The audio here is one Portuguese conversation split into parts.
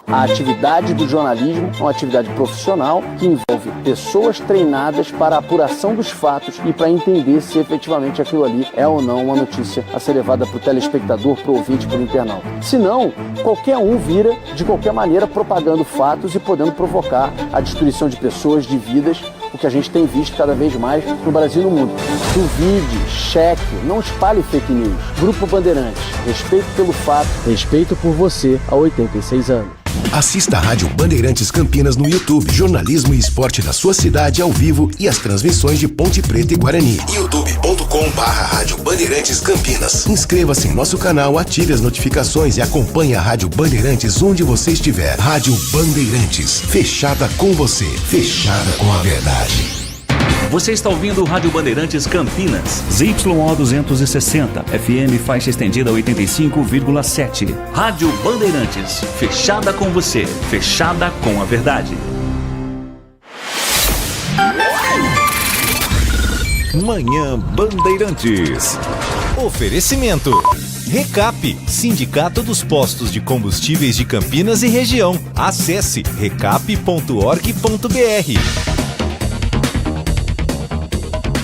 A atividade do jornalismo é uma atividade profissional que envolve pessoas treinadas para a apuração dos fatos e para entender se efetivamente aquilo ali é ou não uma notícia a ser levada para o telespectador, para o ouvinte, para o internauta. Se não, qualquer um vira, de qualquer maneira, propagando fatos e podendo provocar a destruição de pessoas, de vidas, o que a gente tem visto cada vez mais no Brasil e no mundo. Duvide, cheque, não espalhe fake news. Grupo Bandeirantes, respeito pelo fato, respeito por você há 86 anos. Assista a Rádio Bandeirantes Campinas no YouTube. Jornalismo e esporte da sua cidade ao vivo e as transmissões de Ponte Preta e Guarani. youtube.com/Rádio Bandeirantes Campinas. Inscreva-se em nosso canal, ative as notificações e acompanhe a Rádio Bandeirantes onde você estiver. Rádio Bandeirantes, fechada com você, fechada com a verdade. Você está ouvindo o Rádio Bandeirantes Campinas, ZYO 260, FM faixa estendida 85,7. Rádio Bandeirantes, fechada com você, fechada com a verdade. Manhã Bandeirantes. Oferecimento. Recap, Sindicato dos Postos de Combustíveis de Campinas e Região. Acesse recap.org.br.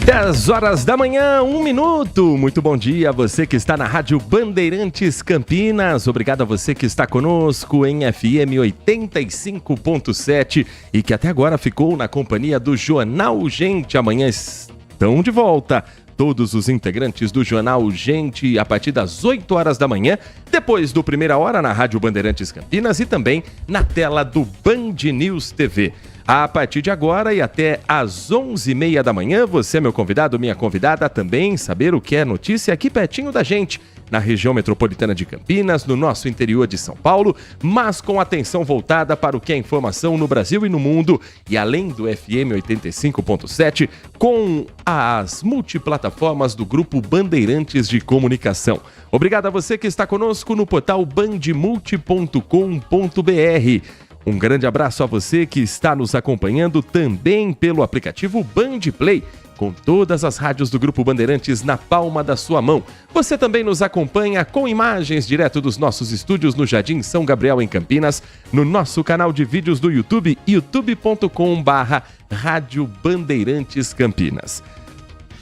10 horas da manhã, 1 minuto. Muito bom dia a você que está na Rádio Bandeirantes Campinas. Obrigado a você que está conosco em FM 85.7 e que até agora ficou na companhia do Jornal Gente. Amanhã estão de volta todos os integrantes do Jornal Gente a partir das 8 horas da manhã, depois do Primeira Hora na Rádio Bandeirantes Campinas e também na tela do Band News TV. A partir de agora e até às 11h30 da manhã, você, meu convidado, minha convidada, também saber o que é notícia aqui pertinho da gente, na região metropolitana de Campinas, no nosso interior de São Paulo, mas com atenção voltada para o que é informação no Brasil e no mundo, e além do FM 85.7, com as multiplataformas do Grupo Bandeirantes de Comunicação. Obrigado a você que está conosco no portal bandmulti.com.br. Um grande abraço a você que está nos acompanhando também pelo aplicativo Band Play, com todas as rádios do Grupo Bandeirantes na palma da sua mão. Você também nos acompanha com imagens direto dos nossos estúdios no Jardim São Gabriel, em Campinas, no nosso canal de vídeos do YouTube, youtube.com/Rádio Bandeirantes Campinas.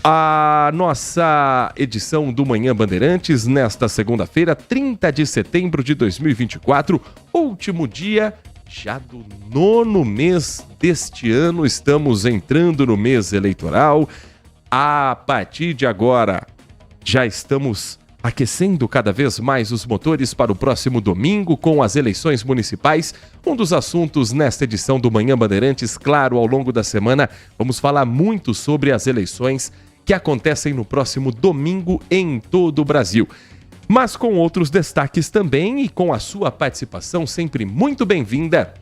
A nossa edição do Manhã Bandeirantes, nesta segunda-feira, 30 de setembro de 2024, último dia já do 9º mês deste ano. Estamos entrando no mês eleitoral. A partir de agora, já estamos aquecendo cada vez mais os motores para o próximo domingo com as eleições municipais. Um dos assuntos nesta edição do Manhã Bandeirantes, claro, ao longo da semana, vamos falar muito sobre as eleições que acontecem no próximo domingo em todo o Brasil. Mas com outros destaques também e com a sua participação sempre muito bem-vinda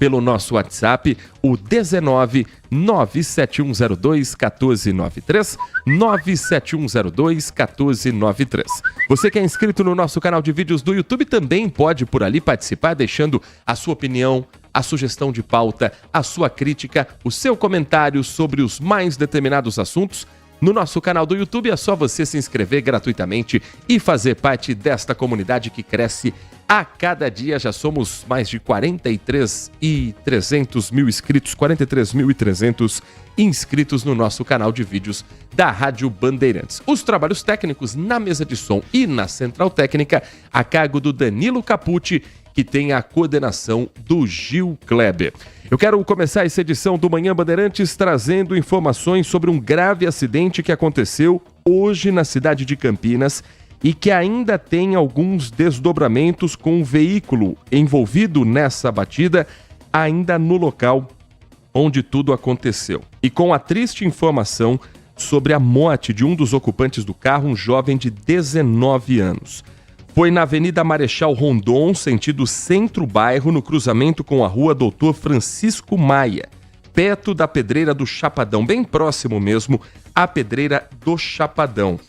pelo nosso WhatsApp, o 19 97102 1493, 97102 1493. Você que é inscrito no nosso canal de vídeos do YouTube também pode por ali participar, deixando a sua opinião, a sugestão de pauta, a sua crítica, o seu comentário sobre os mais determinados assuntos. No nosso canal do YouTube é só você se inscrever gratuitamente e fazer parte desta comunidade que cresce a cada dia. Já somos mais de 43.300 mil inscritos, 43.300 inscritos no nosso canal de vídeos da Rádio Bandeirantes. Os trabalhos técnicos na mesa de som e na central técnica a cargo do Danilo Capucci, que tem a coordenação do Gil Kleber. Eu quero começar essa edição do Manhã Bandeirantes trazendo informações sobre um grave acidente que aconteceu hoje na cidade de Campinas e que ainda tem alguns desdobramentos, com um veículo envolvido nessa batida ainda no local onde tudo aconteceu. E com a triste informação sobre a morte de um dos ocupantes do carro, um jovem de 19 anos. Foi na Avenida Marechal Rondon, sentido centro-bairro, no cruzamento com a rua Doutor Francisco Maia, perto da Pedreira do Chapadão, bem próximo mesmo à Pedreira do Chapadão.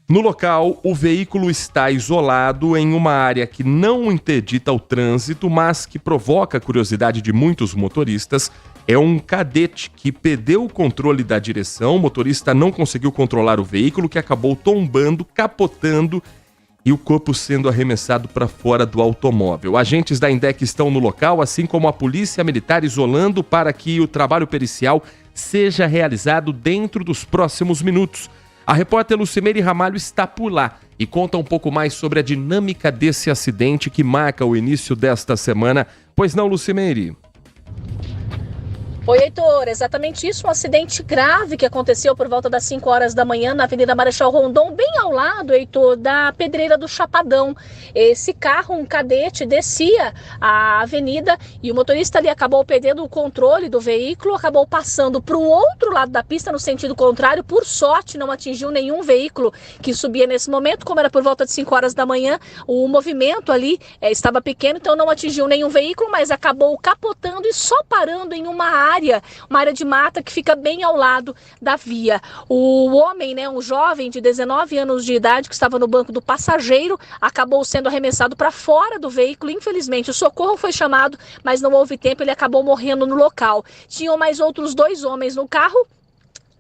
No local, o veículo está isolado em uma área que não interdita o trânsito, mas que provoca a curiosidade de muitos motoristas. É um cadete que perdeu o controle da direção, o motorista não conseguiu controlar o veículo, que acabou tombando, capotando e o corpo sendo arremessado para fora do automóvel. Agentes da INDEC estão no local, assim como a Polícia Militar, isolando para que o trabalho pericial seja realizado dentro dos próximos minutos. A repórter Lucimeire Ramalho está por lá e conta um pouco mais sobre a dinâmica desse acidente que marca o início desta semana. Pois não, Lucimeire? Oi, Heitor, exatamente isso, um acidente grave que aconteceu por volta das 5 horas da manhã na Avenida Marechal Rondon, bem ao lado, Heitor, da Pedreira do Chapadão. Esse carro, um cadete, descia a avenida e o motorista ali acabou perdendo o controle do veículo, acabou passando para o outro lado da pista, no sentido contrário. Por sorte, não atingiu nenhum veículo que subia nesse momento, como era por volta de 5 horas da manhã, o movimento ali estava pequeno, então não atingiu nenhum veículo, mas acabou capotando e só parando em uma área de mata que fica bem ao lado da via. O homem, um jovem de 19 anos de idade que estava no banco do passageiro, acabou sendo arremessado para fora do veículo. Infelizmente, o socorro foi chamado, mas não houve tempo, ele acabou morrendo no local. Tinham mais outros 2 homens no carro,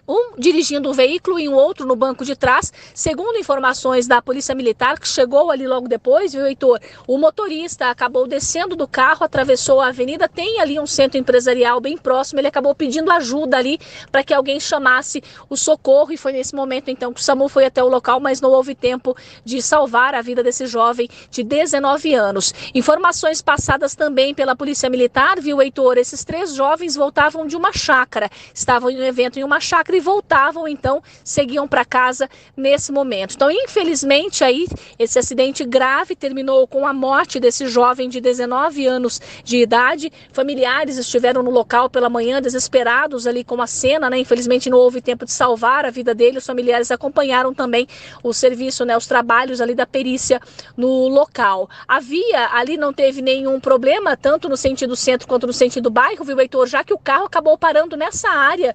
um dirigindo o veículo e um outro no banco de trás. Segundo informações da Polícia Militar, que chegou ali logo depois, viu, Heitor? O motorista acabou descendo do carro, atravessou a avenida, tem ali um centro empresarial bem próximo, ele acabou pedindo ajuda ali para que alguém chamasse o socorro, e foi nesse momento então que o SAMU foi até o local, mas não houve tempo de salvar a vida desse jovem de 19 anos. Informações passadas também pela Polícia Militar, viu, Heitor? Esses 3 jovens voltavam de uma chácara, estavam em um evento em uma chácara e voltavam, então, seguiam para casa nesse momento. Então, infelizmente, aí, esse acidente grave terminou com a morte desse jovem de 19 anos de idade. Familiares estiveram no local pela manhã, desesperados ali com a cena, Infelizmente, não houve tempo de salvar a vida dele. Os familiares acompanharam também o serviço, os trabalhos ali da perícia no local. A via ali não teve nenhum problema, tanto no sentido centro quanto no sentido bairro, viu, Heitor? Já que o carro acabou parando nessa área,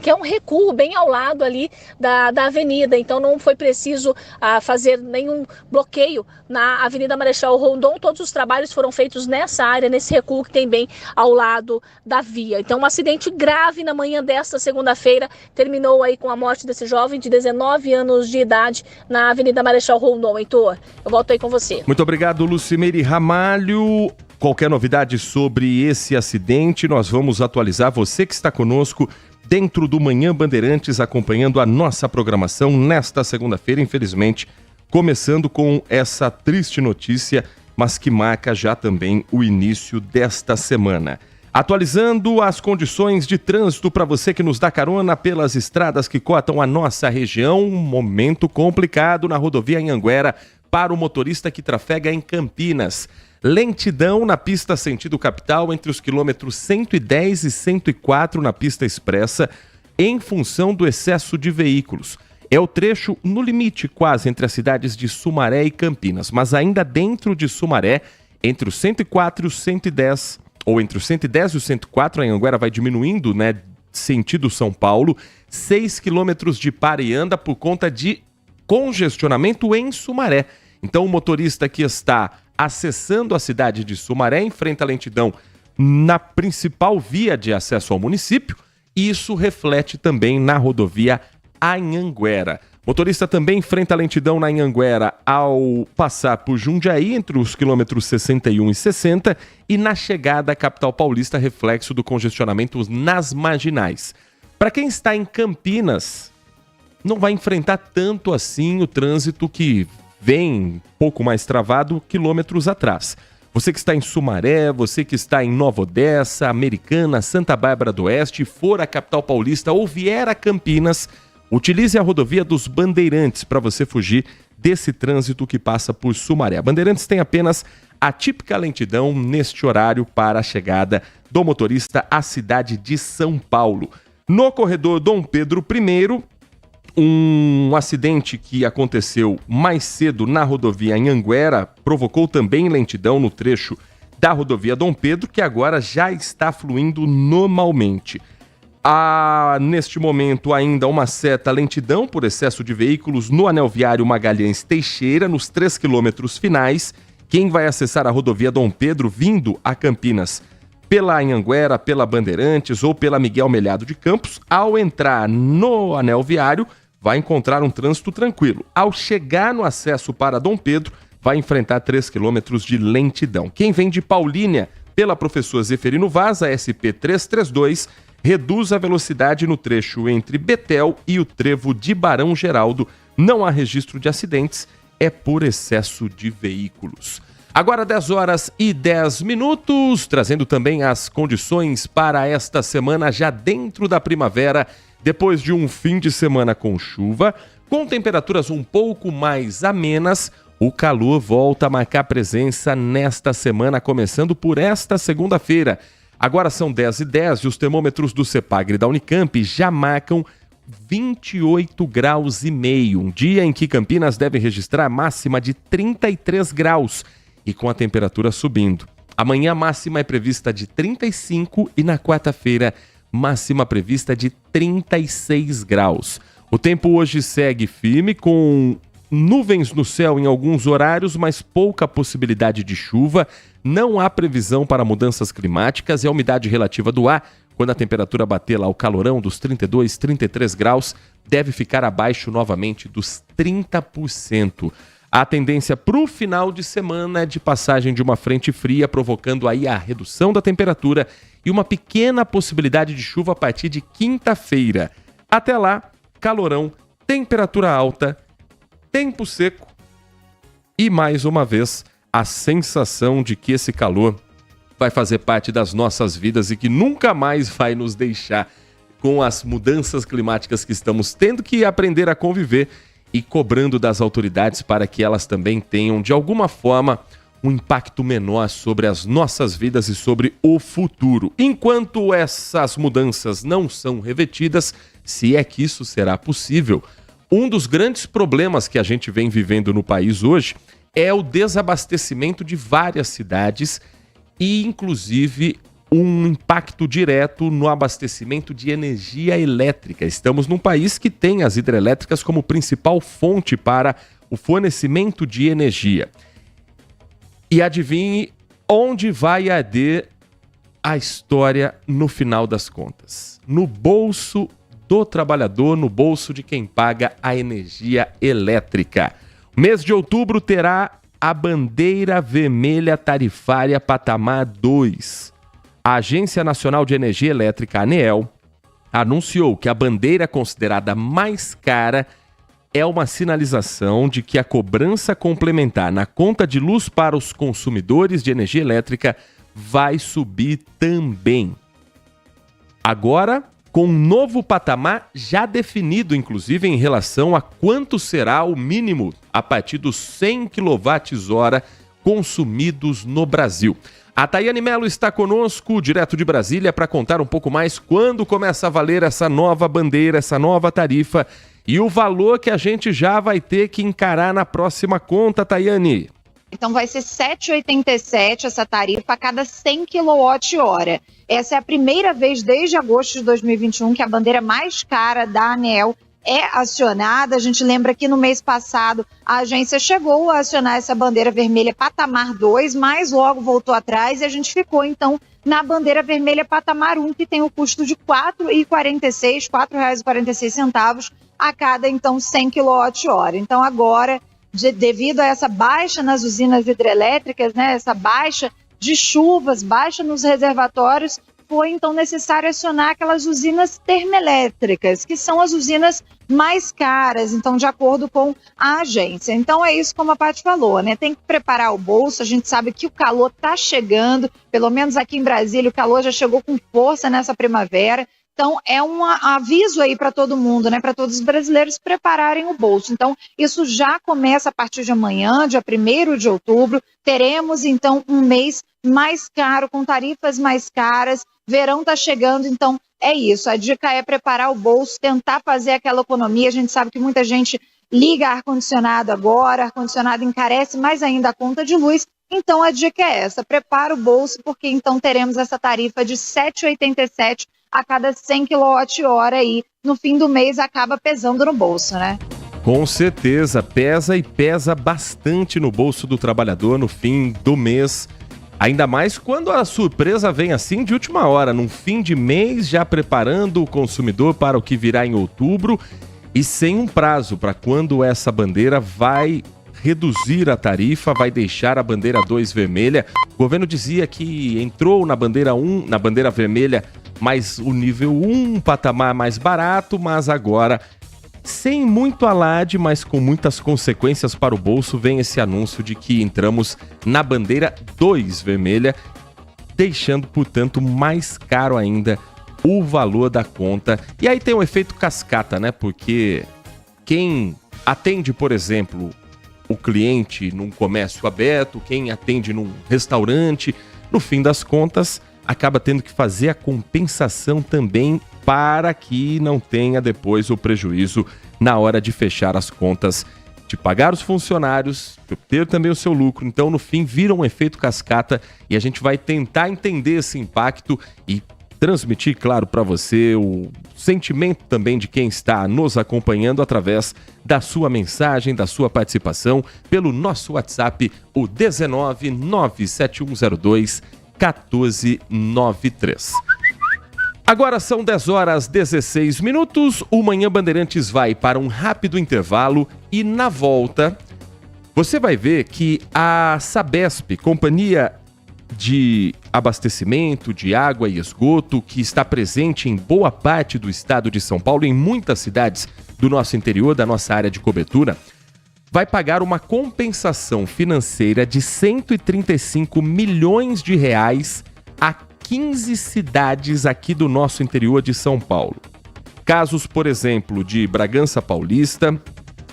que é um recuo bem ao lado ali da avenida, então não foi preciso fazer nenhum bloqueio na Avenida Marechal Rondon. Todos os trabalhos foram feitos nessa área, nesse recuo que tem bem ao lado da via. Então, um acidente grave na manhã desta segunda-feira terminou aí com a morte desse jovem de 19 anos de idade na Avenida Marechal Rondon. Heitor, eu volto aí com você. Muito obrigado, Lucimeire Ramalho. Qualquer novidade sobre esse acidente, nós vamos atualizar. Você que está conosco dentro do Manhã Bandeirantes, acompanhando a nossa programação nesta segunda-feira, infelizmente, começando com essa triste notícia, mas que marca já também o início desta semana. Atualizando as condições de trânsito para você que nos dá carona pelas estradas que cortam a nossa região, um momento complicado na rodovia Anhanguera para o motorista que trafega em Campinas. Lentidão na pista sentido capital entre os quilômetros 110 e 104 na pista expressa, em função do excesso de veículos. É o trecho no limite quase entre as cidades de Sumaré e Campinas, mas ainda dentro de Sumaré, entre os 104 e os 110, ou entre os 110 e os 104, a Anhanguera vai diminuindo, sentido São Paulo, 6 quilômetros de para e anda por conta de congestionamento em Sumaré. Então o motorista que está acessando a cidade de Sumaré enfrenta lentidão na principal via de acesso ao município, e isso reflete também na rodovia Anhanguera. Motorista também enfrenta lentidão na Anhanguera ao passar por Jundiaí, entre os quilômetros 61 e 60, e na chegada à capital paulista, reflexo do congestionamento nas marginais. Para quem está em Campinas, não vai enfrentar tanto assim o trânsito que vem um pouco mais travado quilômetros atrás. Você que está em Sumaré, você que está em Nova Odessa, Americana, Santa Bárbara do Oeste, for à capital paulista ou vier a Campinas, utilize a rodovia dos Bandeirantes para você fugir desse trânsito que passa por Sumaré. A Bandeirantes tem apenas a típica lentidão neste horário para a chegada do motorista à cidade de São Paulo. No corredor Dom Pedro I, um acidente que aconteceu mais cedo na rodovia Anhanguera provocou também lentidão no trecho da rodovia Dom Pedro, que agora já está fluindo normalmente. Há, neste momento, ainda uma certa lentidão por excesso de veículos no anel viário Magalhães Teixeira, nos 3 quilômetros finais. Quem vai acessar a rodovia Dom Pedro vindo a Campinas pela Anhanguera, pela Bandeirantes ou pela Miguel Melhado de Campos, ao entrar no anel viário, vai encontrar um trânsito tranquilo. Ao chegar no acesso para Dom Pedro, vai enfrentar 3 quilômetros de lentidão. Quem vem de Paulínia, pela Professor Zeferino Vaz, a SP-332, reduz a velocidade no trecho entre Betel e o trevo de Barão Geraldo. Não há registro de acidentes, é por excesso de veículos. Agora 10h10, trazendo também as condições para esta semana já dentro da primavera, depois de um fim de semana com chuva, com temperaturas um pouco mais amenas, o calor volta a marcar presença nesta semana, começando por esta segunda-feira. Agora são 10h10 e os termômetros do CEPAGRE da Unicamp já marcam 28 graus e meio, um dia em que Campinas deve registrar máxima de 33 graus e com a temperatura subindo. Amanhã a máxima é prevista de 35 e na quarta-feira máxima prevista de 36 graus. O tempo hoje segue firme com nuvens no céu em alguns horários, mas pouca possibilidade de chuva. Não há previsão para mudanças climáticas e a umidade relativa do ar, quando a temperatura bater lá o calorão dos 32, 33 graus, deve ficar abaixo novamente dos 30%. A tendência para o final de semana é de passagem de uma frente fria, provocando aí a redução da temperatura e uma pequena possibilidade de chuva a partir de quinta-feira. Até lá, calorão, temperatura alta, tempo seco e, mais uma vez, a sensação de que esse calor vai fazer parte das nossas vidas e que nunca mais vai nos deixar, com as mudanças climáticas que estamos tendo que aprender a conviver e cobrando das autoridades para que elas também tenham, de alguma forma, um impacto menor sobre as nossas vidas e sobre o futuro. Enquanto essas mudanças não são revetidas, se é que isso será possível, um dos grandes problemas que a gente vem vivendo no país hoje é o desabastecimento de várias cidades e, inclusive, um impacto direto no abastecimento de energia elétrica. Estamos num país que tem as hidrelétricas como principal fonte para o fornecimento de energia. E adivinhe onde vai arder a história no final das contas? No bolso do trabalhador, no bolso de quem paga a energia elétrica. O mês de outubro terá a bandeira vermelha tarifária patamar 2. A Agência Nacional de Energia Elétrica, ANEEL, anunciou que a bandeira considerada mais cara é uma sinalização de que a cobrança complementar na conta de luz para os consumidores de energia elétrica vai subir também. Agora, com um novo patamar já definido, inclusive, em relação a quanto será o mínimo a partir dos 100 kWh consumidos no Brasil. A Tayane Mello está conosco, direto de Brasília, para contar um pouco mais quando começa a valer essa nova bandeira, essa nova tarifa e o valor que a gente já vai ter que encarar na próxima conta, Tayane. Então vai ser R$ 7,87 essa tarifa a cada 100 kWh. Essa é a primeira vez desde agosto de 2021 que a bandeira mais cara da ANEEL é acionada. A gente lembra que no mês passado a agência chegou a acionar essa bandeira vermelha patamar 2, mas logo voltou atrás e a gente ficou então na bandeira vermelha patamar 1, que tem o custo de R$ 4,46 a cada então 100 kWh. Então agora, devido a essa baixa nas usinas hidrelétricas, né, essa baixa de chuvas, baixa nos reservatórios, foi então necessário acionar aquelas usinas termoelétricas, que são as usinas mais caras, então, de acordo com a agência. Então é isso como a Paty falou, né? Tem que preparar o bolso, a gente sabe que o calor está chegando, pelo menos aqui em Brasília o calor já chegou com força nessa primavera. Então, é um aviso aí para todo mundo, né? Para todos os brasileiros prepararem o bolso. Então, isso já começa a partir de amanhã, dia 1º de outubro. Teremos, então, um mês mais caro, com tarifas mais caras. Verão está chegando, então é isso. A dica é preparar o bolso, tentar fazer aquela economia. A gente sabe que muita gente liga ar-condicionado agora, ar-condicionado encarece mais ainda a conta de luz. Então, a dica é essa, prepara o bolso, porque então teremos essa tarifa de R$ 7,87 a cada 100 kWh aí, no fim do mês acaba pesando no bolso, né? Com certeza, pesa e pesa bastante no bolso do trabalhador no fim do mês. Ainda mais quando a surpresa vem assim de última hora, num fim de mês, já preparando o consumidor para o que virá em outubro. e sem um prazo para quando essa bandeira vai reduzir a tarifa, vai deixar a bandeira 2 vermelha. O governo dizia que entrou na bandeira 1, na bandeira vermelha, mas o nível 1, um patamar mais barato, mas agora, sem muito alarde, mas com muitas consequências para o bolso, vem esse anúncio de que entramos na bandeira 2 vermelha, deixando, portanto, mais caro ainda o valor da conta. E aí tem um efeito cascata, né? Porque quem atende, por exemplo, o cliente num comércio aberto, quem atende num restaurante, no fim das contas, acaba tendo que fazer a compensação também para que não tenha depois o prejuízo na hora de fechar as contas, de pagar os funcionários, de ter também o seu lucro. Então, no fim, vira um efeito cascata e a gente vai tentar entender esse impacto e transmitir, claro, para você o sentimento também de quem está nos acompanhando através da sua mensagem, da sua participação, pelo nosso WhatsApp, o 19 97102 1493. Agora são 10 horas 16 minutos, o Manhã Bandeirantes vai para um rápido intervalo e na volta você vai ver que a Sabesp, companhia de abastecimento de água e esgoto, que está presente em boa parte do estado de São Paulo, em muitas cidades do nosso interior, da nossa área de cobertura, vai pagar uma compensação financeira de 135 milhões de reais a 15 cidades aqui do nosso interior de São Paulo. Casos, por exemplo, de Bragança Paulista,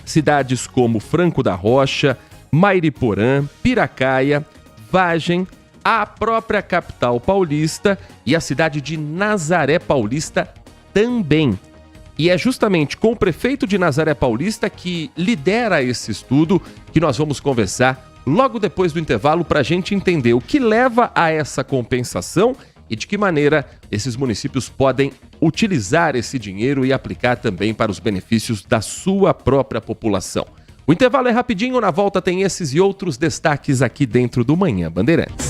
cidades como Franco da Rocha, Mairiporã, Piracaia, Vargem, a própria capital paulista e a cidade de Nazaré Paulista também. E é justamente com o prefeito de Nazaré Paulista que lidera esse estudo que nós vamos conversar logo depois do intervalo para a gente entender o que leva a essa compensação e de que maneira esses municípios podem utilizar esse dinheiro e aplicar também para os benefícios da sua própria população. O intervalo é rapidinho, na volta tem esses e outros destaques aqui dentro do Manhã Bandeirantes.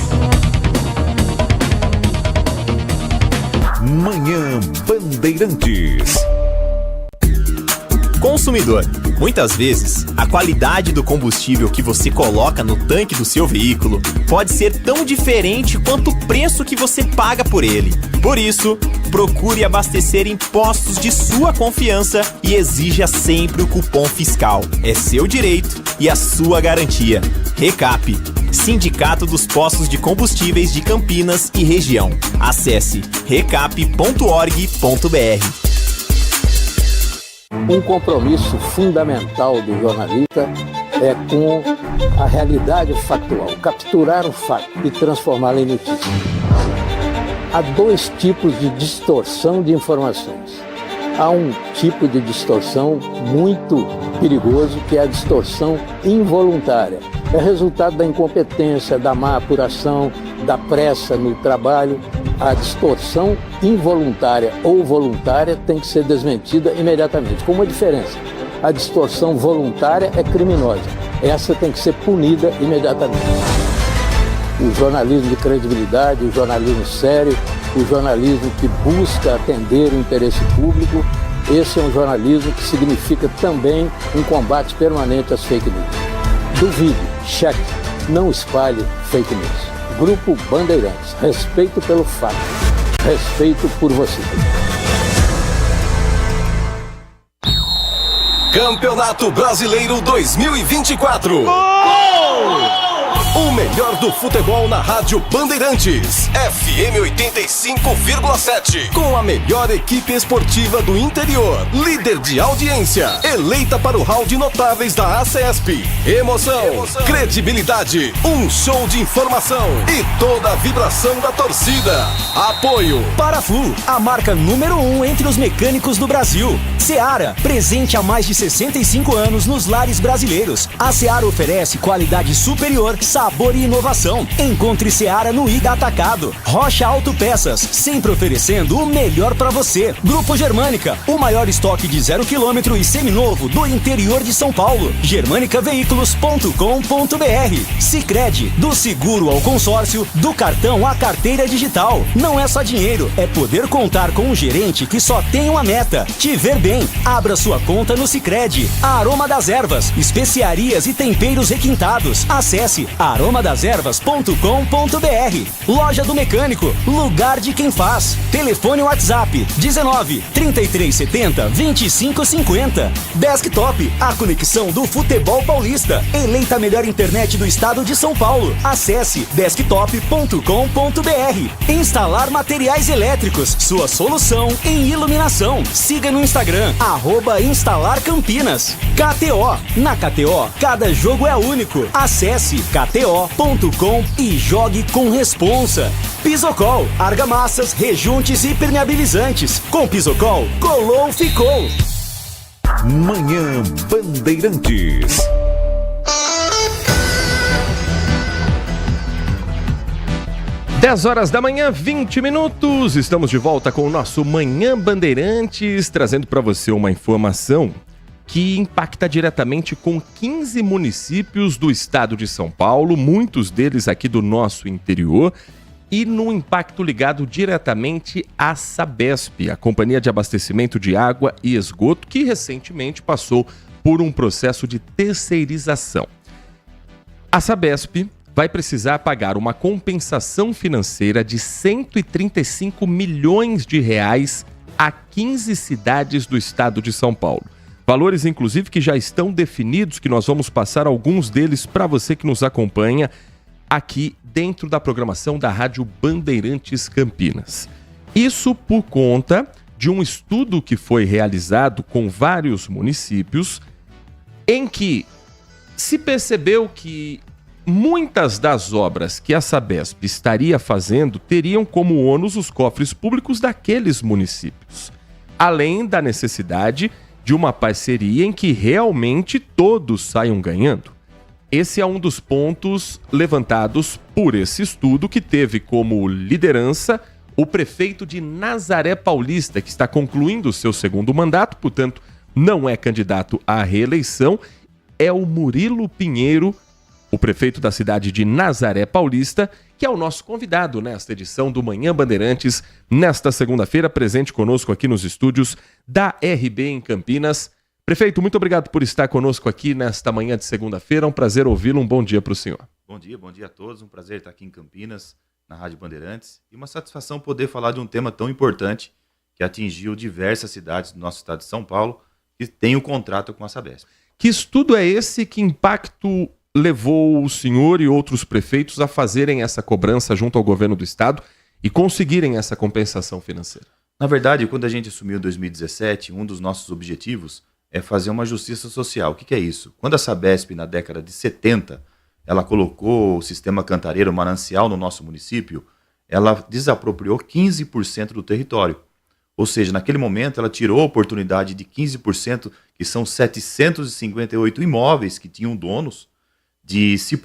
Manhã Bandeirantes. Consumidor, muitas vezes, a qualidade do combustível que você coloca no tanque do seu veículo pode ser tão diferente quanto o preço que você paga por ele. Por isso, procure abastecer em postos de sua confiança e exija sempre o cupom fiscal. É seu direito e a sua garantia. Recap, Sindicato dos Postos de Combustíveis de Campinas e Região. Acesse recap.org.br. Um compromisso fundamental do jornalista é com a realidade factual, capturar o fato e transformá-lo em notícia. Há dois tipos de distorção de informações. Há um tipo de distorção muito perigoso, que é a distorção involuntária. É resultado da incompetência, da má apuração, da pressa no trabalho. A distorção involuntária ou voluntária tem que ser desmentida imediatamente. Com uma diferença: a distorção voluntária é criminosa. Essa tem que ser punida imediatamente. O jornalismo de credibilidade, o jornalismo sério, o jornalismo que busca atender o interesse público, esse é um jornalismo que significa também um combate permanente às fake news. Duvide, cheque, não espalhe fake news. Grupo Bandeirantes, respeito pelo fato, respeito por você. Campeonato Brasileiro 2024. O melhor do futebol na Rádio Bandeirantes, FM 85,7. Com a melhor equipe esportiva do interior, líder de audiência, eleita para o hall de notáveis da ACESP. Emoção, credibilidade, um show de informação e toda a vibração da torcida. Apoio Paraflu, a marca número 1 entre os mecânicos do Brasil. Seara, presente há mais de 65 anos nos lares brasileiros. A Seara oferece qualidade superior, saúde sabor e inovação. Encontre Seara no Ida Atacado. Rocha Autopeças, sempre oferecendo o melhor para você. Grupo Germânica, o maior estoque de 0 km e seminovo do interior de São Paulo. germanicaveículos.com.br. Sicredi, do seguro ao consórcio, do cartão à carteira digital. Não é só dinheiro, é poder contar com um gerente que só tem uma meta: te ver bem. Abra sua conta no Sicredi. Aroma das Ervas, especiarias e temperos requintados. Acesse aromadeservas.com.br. Loja do Mecânico, lugar de quem faz. Telefone WhatsApp 19 3370 2550. Desktop, a conexão do futebol paulista. Eleita a melhor internet do estado de São Paulo. Acesse desktop.com.br. Instalar materiais elétricos, sua solução em iluminação. Siga no Instagram, @instalarcampinas. KTO, na KTO, cada jogo é único. Acesse kto.com e jogue com responsa. Pisocol, argamassas, rejuntes e impermeabilizantes. Com Pisocol, colou, ficou. Manhã Bandeirantes. Dez horas da manhã, 20 minutos. Estamos de volta com o nosso Manhã Bandeirantes, trazendo para você uma informação que impacta diretamente com 15 municípios do estado de São Paulo, muitos deles aqui do nosso interior, e no impacto ligado diretamente à Sabesp, a Companhia de Abastecimento de Água e Esgoto, que recentemente passou por um processo de terceirização. A Sabesp vai precisar pagar uma compensação financeira de 135 milhões de reais a 15 cidades do estado de São Paulo. Valores, inclusive, que já estão definidos, que nós vamos passar alguns deles para você que nos acompanha aqui dentro da programação da Rádio Bandeirantes Campinas. Isso por conta de um estudo que foi realizado com vários municípios, em que se percebeu que muitas das obras que a Sabesp estaria fazendo teriam como ônus os cofres públicos daqueles municípios, além da necessidade de uma parceria em que realmente todos saiam ganhando. Esse é um dos pontos levantados por esse estudo, que teve como liderança o prefeito de Nazaré Paulista, que está concluindo o seu segundo mandato, portanto não é candidato à reeleição, é o Murilo Pinheiro, o prefeito da cidade de Nazaré Paulista, que é o nosso convidado nesta edição do Manhã Bandeirantes, nesta segunda-feira, presente conosco aqui nos estúdios da RB em Campinas. Prefeito, muito obrigado por estar conosco aqui nesta manhã de segunda-feira. É um prazer ouvi-lo. Um bom dia para o senhor. Bom dia a todos. Um prazer estar aqui em Campinas, na Rádio Bandeirantes. E uma satisfação poder falar de um tema tão importante que atingiu diversas cidades do nosso estado de São Paulo que têm o contrato com a Sabesp. Que estudo é esse? Que impacto levou o senhor e outros prefeitos a fazerem essa cobrança junto ao governo do estado e conseguirem essa compensação financeira? Na verdade, quando a gente assumiu em 2017, um dos nossos objetivos é fazer uma justiça social. O que é isso? Quando a Sabesp, na década de 70, ela colocou o sistema cantareiro manancial no nosso município, ela desapropriou 15% do território. Ou seja, naquele momento ela tirou a oportunidade de 15%, que são 758 imóveis que tinham donos, de se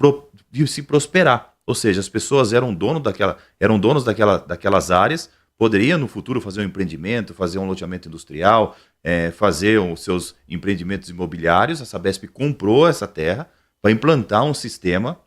prosperar. Ou seja, as pessoas eram donos daquelas áreas, poderiam no futuro fazer um empreendimento, fazer um loteamento industrial, fazer os seus empreendimentos imobiliários. A Sabesp comprou essa terra para implantar um sistema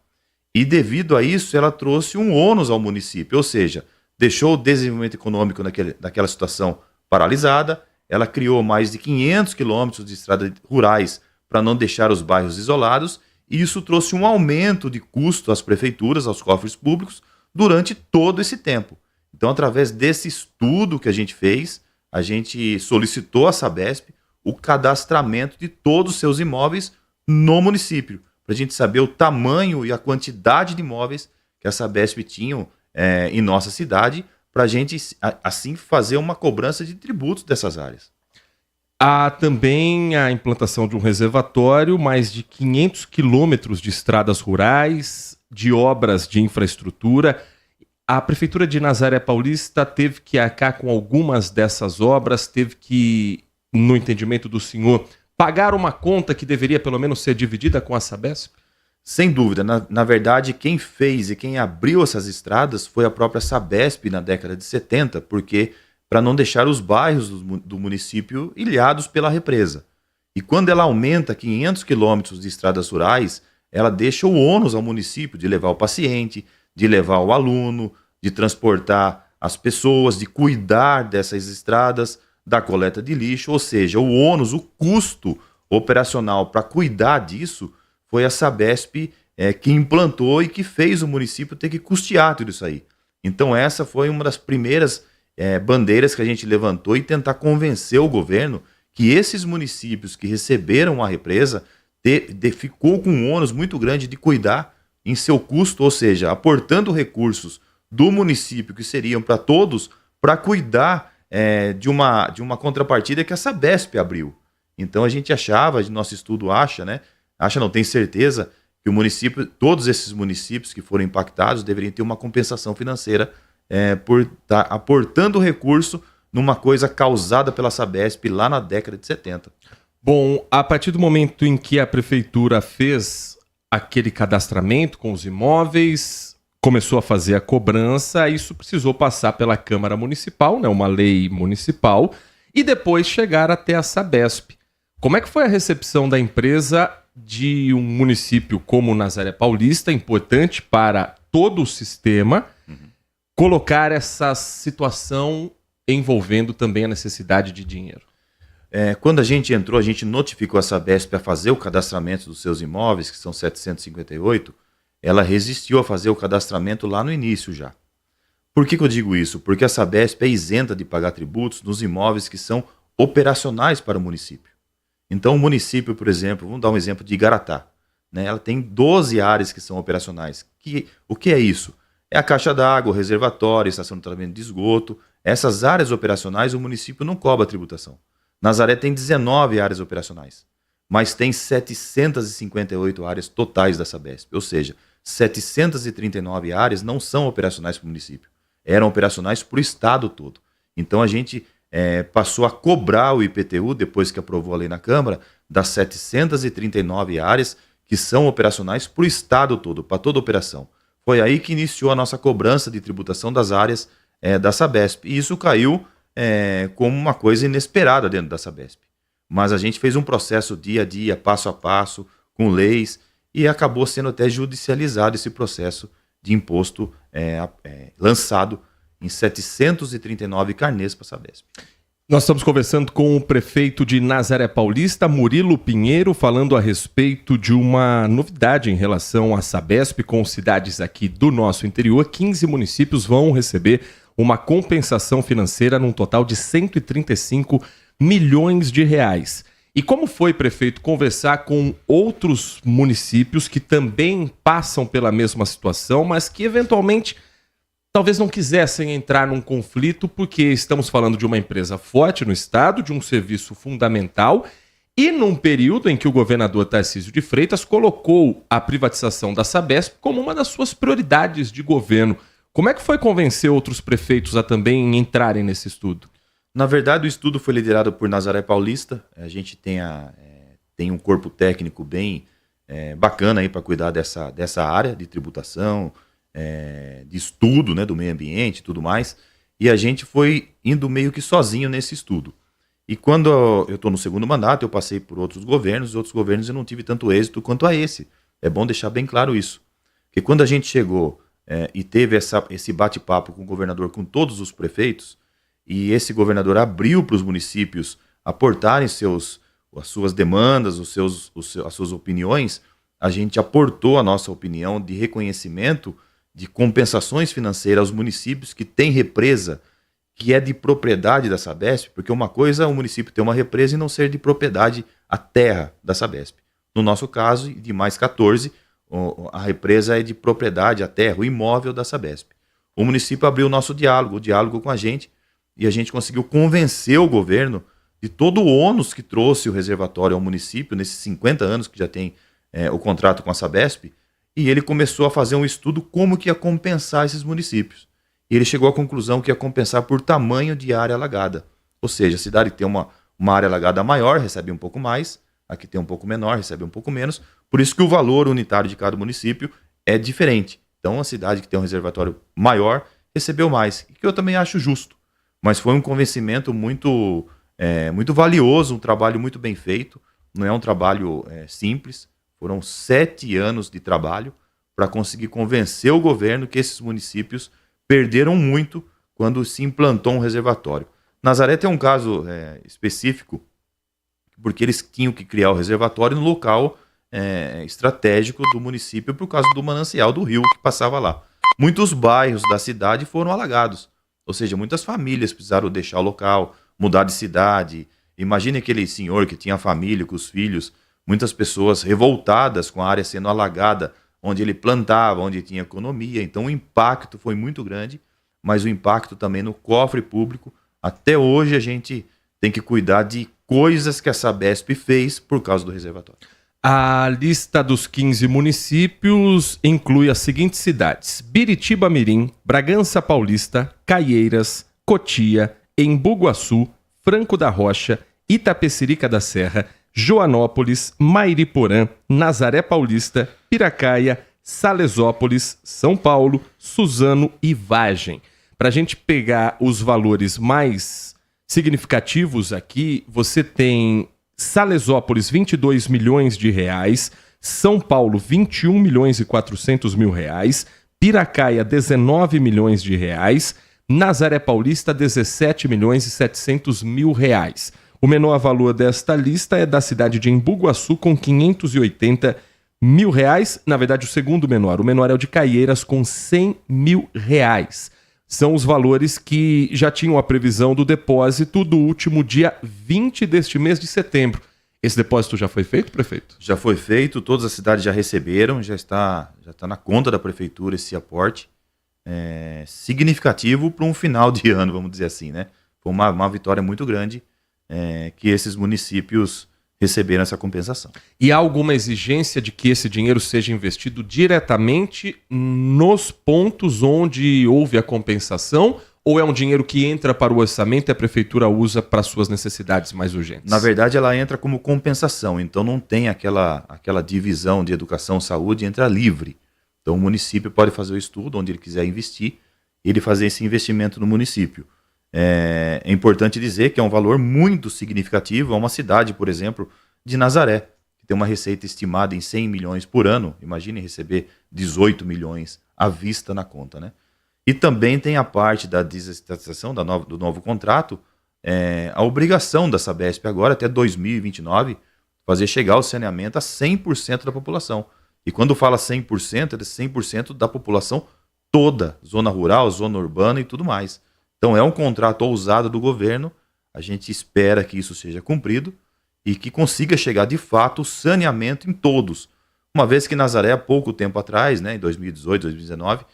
e, devido a isso, ela trouxe um ônus ao município, ou seja, deixou o desenvolvimento econômico naquela situação paralisada. Ela criou mais de 500 quilômetros de estradas rurais para não deixar os bairros isolados, e isso trouxe um aumento de custo às prefeituras, aos cofres públicos, durante todo esse tempo. Então, através desse estudo que a gente fez, a gente solicitou à Sabesp o cadastramento de todos os seus imóveis no município, para a gente saber o tamanho e a quantidade de imóveis que a Sabesp tinha em nossa cidade, para a gente, assim, fazer uma cobrança de tributos dessas áreas. Há também a implantação de um reservatório, mais de 500 quilômetros de estradas rurais, de obras de infraestrutura. A Prefeitura de Nazaré Paulista teve que arcar com algumas dessas obras, teve que, no entendimento do senhor, pagar uma conta que deveria pelo menos ser dividida com a Sabesp? Sem dúvida, na verdade, quem fez e quem abriu essas estradas foi a própria Sabesp na década de 70, porque para não deixar os bairros do município ilhados pela represa. E quando ela aumenta 500 quilômetros de estradas rurais, ela deixa o ônus ao município de levar o paciente, de levar o aluno, de transportar as pessoas, de cuidar dessas estradas, da coleta de lixo, ou seja, o ônus, o custo operacional para cuidar disso foi a Sabesp que implantou e que fez o município ter que custear tudo isso aí. Então essa foi uma das primeiras bandeiras que a gente levantou e tentar convencer o governo que esses municípios que receberam a represa ficou com um ônus muito grande de cuidar em seu custo, ou seja, aportando recursos do município que seriam para todos, para cuidar de uma contrapartida que a Sabesp abriu. Então a gente achava, nosso estudo acha, né? Não, tem certeza que o município, todos esses municípios que foram impactados deveriam ter uma compensação financeira por estar aportando recurso numa coisa causada pela Sabesp lá na década de 70. Bom, a partir do momento em que a prefeitura fez aquele cadastramento com os imóveis, começou a fazer a cobrança, isso precisou passar pela Câmara Municipal, né, uma lei municipal, e depois chegar até a Sabesp. Como é que foi a recepção da empresa de um município como Nazaré Paulista, importante para todo o sistema, colocar essa situação envolvendo também a necessidade de dinheiro? Quando a gente entrou, a gente notificou a Sabesp a fazer o cadastramento dos seus imóveis, que são 758, ela resistiu a fazer o cadastramento lá no início já. Por que eu digo isso? Porque a Sabesp é isenta de pagar tributos nos imóveis que são operacionais para o município. Então o município, por exemplo, vamos dar um exemplo de Igaratá, né? Ela tem 12 áreas que são operacionais. O que é isso? É a caixa d'água, o reservatório, a estação de tratamento de esgoto. Essas áreas operacionais o município não cobra tributação. Nazaré tem 19 áreas operacionais, mas tem 758 áreas totais da Sabesp. Ou seja, 739 áreas não são operacionais para o município. Eram operacionais para o estado todo. Então a gente passou a cobrar o IPTU, depois que aprovou a lei na Câmara, das 739 áreas que são operacionais para o estado todo, para toda operação. Foi aí que iniciou a nossa cobrança de tributação das áreas da Sabesp. E isso caiu como uma coisa inesperada dentro da Sabesp. Mas a gente fez um processo dia a dia, passo a passo, com leis, e acabou sendo até judicializado esse processo de imposto lançado em 739 carnês para a Sabesp. Nós estamos conversando com o prefeito de Nazaré Paulista, Murilo Pinheiro, falando a respeito de uma novidade em relação à Sabesp com cidades aqui do nosso interior. 15 municípios vão receber uma compensação financeira num total de 135 milhões de reais. E como foi, prefeito, conversar com outros municípios que também passam pela mesma situação, mas que eventualmente talvez não quisessem entrar num conflito, porque estamos falando de uma empresa forte no estado, de um serviço fundamental, e num período em que o governador Tarcísio de Freitas colocou a privatização da Sabesp como uma das suas prioridades de governo. Como é que foi convencer outros prefeitos a também entrarem nesse estudo? Na verdade, o estudo foi liderado por Nazaré Paulista. A gente tem um corpo técnico bem bacana para cuidar dessa área de tributação, de estudo, né, do meio ambiente e tudo mais. E a gente foi indo meio que sozinho nesse estudo. E quando eu estou no segundo mandato, eu passei por outros governos eu não tive tanto êxito quanto a esse. É bom deixar bem claro isso. Porque quando a gente chegou e teve esse bate-papo com o governador, com todos os prefeitos, e esse governador abriu para os municípios aportarem as suas demandas, as suas opiniões, a gente aportou a nossa opinião de reconhecimento de compensações financeiras aos municípios que têm represa, que é de propriedade da Sabesp, porque uma coisa é o município ter uma represa e não ser de propriedade a terra da Sabesp. No nosso caso, de mais 14, a represa é de propriedade a terra, o imóvel da Sabesp. O município abriu o diálogo com a gente, e a gente conseguiu convencer o governo de todo o ônus que trouxe o reservatório ao município, nesses 50 anos que já tem o contrato com a Sabesp, e ele começou a fazer um estudo como que ia compensar esses municípios. E ele chegou à conclusão que ia compensar por tamanho de área alagada. Ou seja, a cidade que tem uma área alagada maior recebe um pouco mais, a que tem um pouco menor recebe um pouco menos, Por isso que o valor unitário de cada município é diferente. Então, a cidade que tem um reservatório maior recebeu mais, que eu também acho justo. Mas foi um convencimento muito valioso, um trabalho muito bem feito. Não é um trabalho simples. Foram 7 anos de trabalho para conseguir convencer o governo que esses municípios perderam muito quando se implantou um reservatório. Nazaré tem um caso específico, porque eles tinham que criar o reservatório no local estratégico do município por causa do manancial do rio que passava lá. Muitos bairros da cidade foram alagados, ou seja, muitas famílias precisaram deixar o local, mudar de cidade. Imagine aquele senhor que tinha família com os filhos, muitas pessoas revoltadas com a área sendo alagada, onde ele plantava, onde tinha economia. Então o impacto foi muito grande, mas o impacto também no cofre público. Até hoje a gente tem que cuidar de coisas que a Sabesp fez por causa do reservatório. A lista dos 15 municípios inclui as seguintes cidades: Biritiba-Mirim, Bragança Paulista, Caieiras, Cotia, Embu-Guaçu, Franco da Rocha, Itapecerica da Serra, Joanópolis, Mairiporã, Nazaré Paulista, Piracaia, Salesópolis, São Paulo, Suzano e Vargem. Para a gente pegar os valores mais significativos aqui, você tem Salesópolis, 22 milhões de reais, São Paulo, 21 milhões e 400 mil reais, Piracaia, 19 milhões de reais, Nazaré Paulista, 17 milhões e 700 mil reais. O menor valor desta lista é da cidade de Embu-Guaçu, com 580 mil reais. Na verdade, o segundo menor. O menor é o de Caieiras, com 100 mil reais. São os valores que já tinham a previsão do depósito do último dia 20 deste mês de setembro. Esse depósito já foi feito, prefeito? Já foi feito, todas as cidades já receberam, já está na conta da prefeitura esse aporte. Significativo para um final de ano, vamos dizer assim, né? Foi uma vitória muito grande que esses municípios receberam essa compensação. E há alguma exigência de que esse dinheiro seja investido diretamente nos pontos onde houve a compensação? Ou é um dinheiro que entra para o orçamento e a prefeitura usa para suas necessidades mais urgentes? Na verdade, ela entra como compensação, então não tem aquela divisão de educação e saúde, entra livre. Então o município pode fazer o estudo onde ele quiser investir, ele fazer esse investimento no município. É importante dizer que é um valor muito significativo a uma cidade, por exemplo, de Nazaré, que tem uma receita estimada em 100 milhões por ano. Imagine receber 18 milhões à vista na conta, né? E também tem a parte da desestatização do novo contrato, a obrigação da Sabesp agora, até 2029, fazer chegar o saneamento a 100% da população. E quando fala 100%, é 100% da população toda, zona rural, zona urbana e tudo mais. Então é um contrato ousado do governo, a gente espera que isso seja cumprido e que consiga chegar de fato o saneamento em todos. Uma vez que Nazaré, há pouco tempo atrás, né, em 2018, 2019,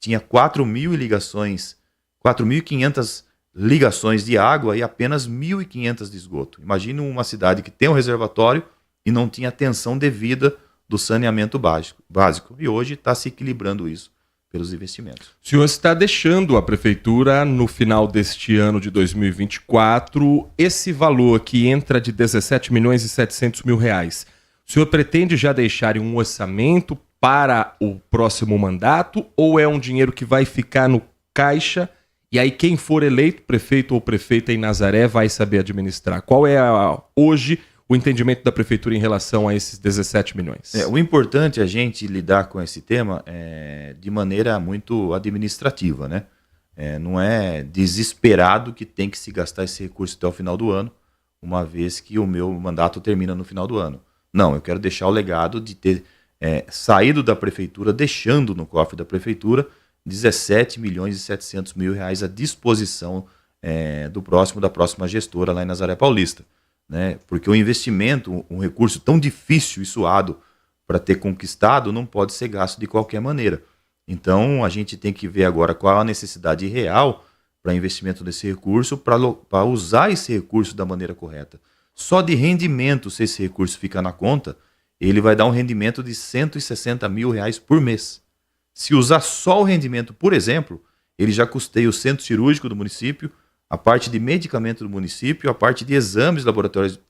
tinha 4.500 ligações de água e apenas 1.500 de esgoto. Imagine uma cidade que tem um reservatório e não tinha atenção devida do saneamento básico. E hoje está se equilibrando isso pelos investimentos. O senhor está deixando a prefeitura, no final deste ano de 2024, esse valor que entra de 17 milhões e 700 mil reais. O senhor pretende já deixar um orçamento para o próximo mandato ou é um dinheiro que vai ficar no caixa e aí quem for eleito, prefeito ou prefeita em Nazaré, vai saber administrar? Qual é hoje o entendimento da prefeitura em relação a esses 17 milhões? O importante é a gente lidar com esse tema de maneira muito administrativa, né? Não é desesperado que tem que se gastar esse recurso até o final do ano, uma vez que o meu mandato termina no final do ano. Não, eu quero deixar o legado de ter saído da prefeitura, deixando no cofre da prefeitura 17 milhões e 700 mil reais à disposição da próxima gestora lá em Nazaré Paulista. Né? Porque o investimento, um recurso tão difícil e suado para ter conquistado, não pode ser gasto de qualquer maneira. Então, a gente tem que ver agora qual a necessidade real para investimento desse recurso, para usar esse recurso da maneira correta. Só de rendimento, se esse recurso ficar na conta, ele vai dar um rendimento de 160 mil reais por mês. Se usar só o rendimento, por exemplo, ele já custeia o centro cirúrgico do município, a parte de medicamento do município, a parte de exames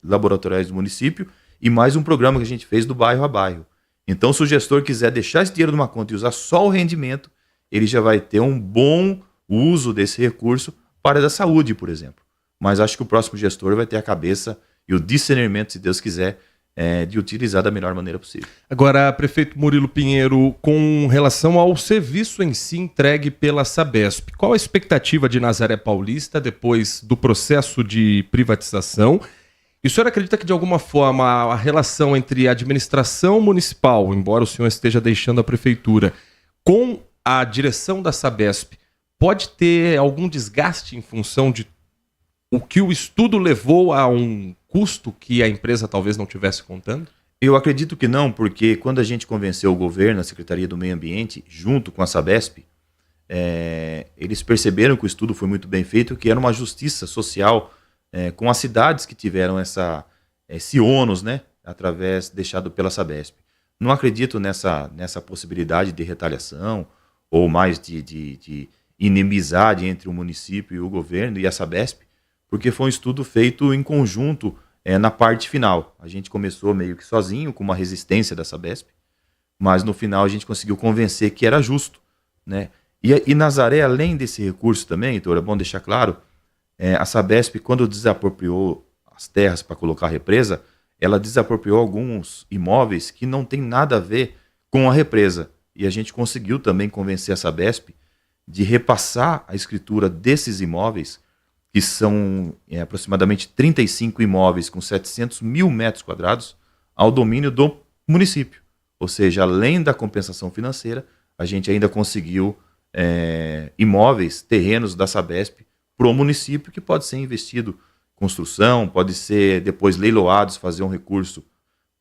laboratoriais do município e mais um programa que a gente fez do bairro a bairro. Então, se o gestor quiser deixar esse dinheiro numa conta e usar só o rendimento, ele já vai ter um bom uso desse recurso para a área da saúde, por exemplo. Mas acho que o próximo gestor vai ter a cabeça e o discernimento, se Deus quiser, de utilizar da melhor maneira possível. Agora, prefeito Murilo Pinheiro, com relação ao serviço em si entregue pela Sabesp, qual a expectativa de Nazaré Paulista depois do processo de privatização? E o senhor acredita que, de alguma forma, a relação entre a administração municipal, embora o senhor esteja deixando a prefeitura, com a direção da Sabesp, pode ter algum desgaste em função de o que o estudo levou a um custo que a empresa talvez não tivesse contando? Eu acredito que não, porque quando a gente convenceu o governo, a Secretaria do Meio Ambiente, junto com a Sabesp, eles perceberam que o estudo foi muito bem feito, que era uma justiça social com as cidades que tiveram esse ônus, né, deixado pela Sabesp. Não acredito nessa possibilidade de retaliação ou mais de inimizade entre o município e o governo e a Sabesp, porque foi um estudo feito em conjunto na parte final. A gente começou meio que sozinho, com uma resistência da Sabesp, mas no final a gente conseguiu convencer que era justo, né? E Nazaré, além desse recurso também, Heitor, é bom deixar claro, a Sabesp, quando desapropriou as terras para colocar a represa, ela desapropriou alguns imóveis que não tem nada a ver com a represa. E a gente conseguiu também convencer a Sabesp de repassar a escritura desses imóveis, que são aproximadamente 35 imóveis com 700 mil metros quadrados, ao domínio do município. Ou seja, além da compensação financeira, a gente ainda conseguiu imóveis, terrenos da Sabesp para o município, que pode ser investido em construção, pode ser depois leiloados, fazer um recurso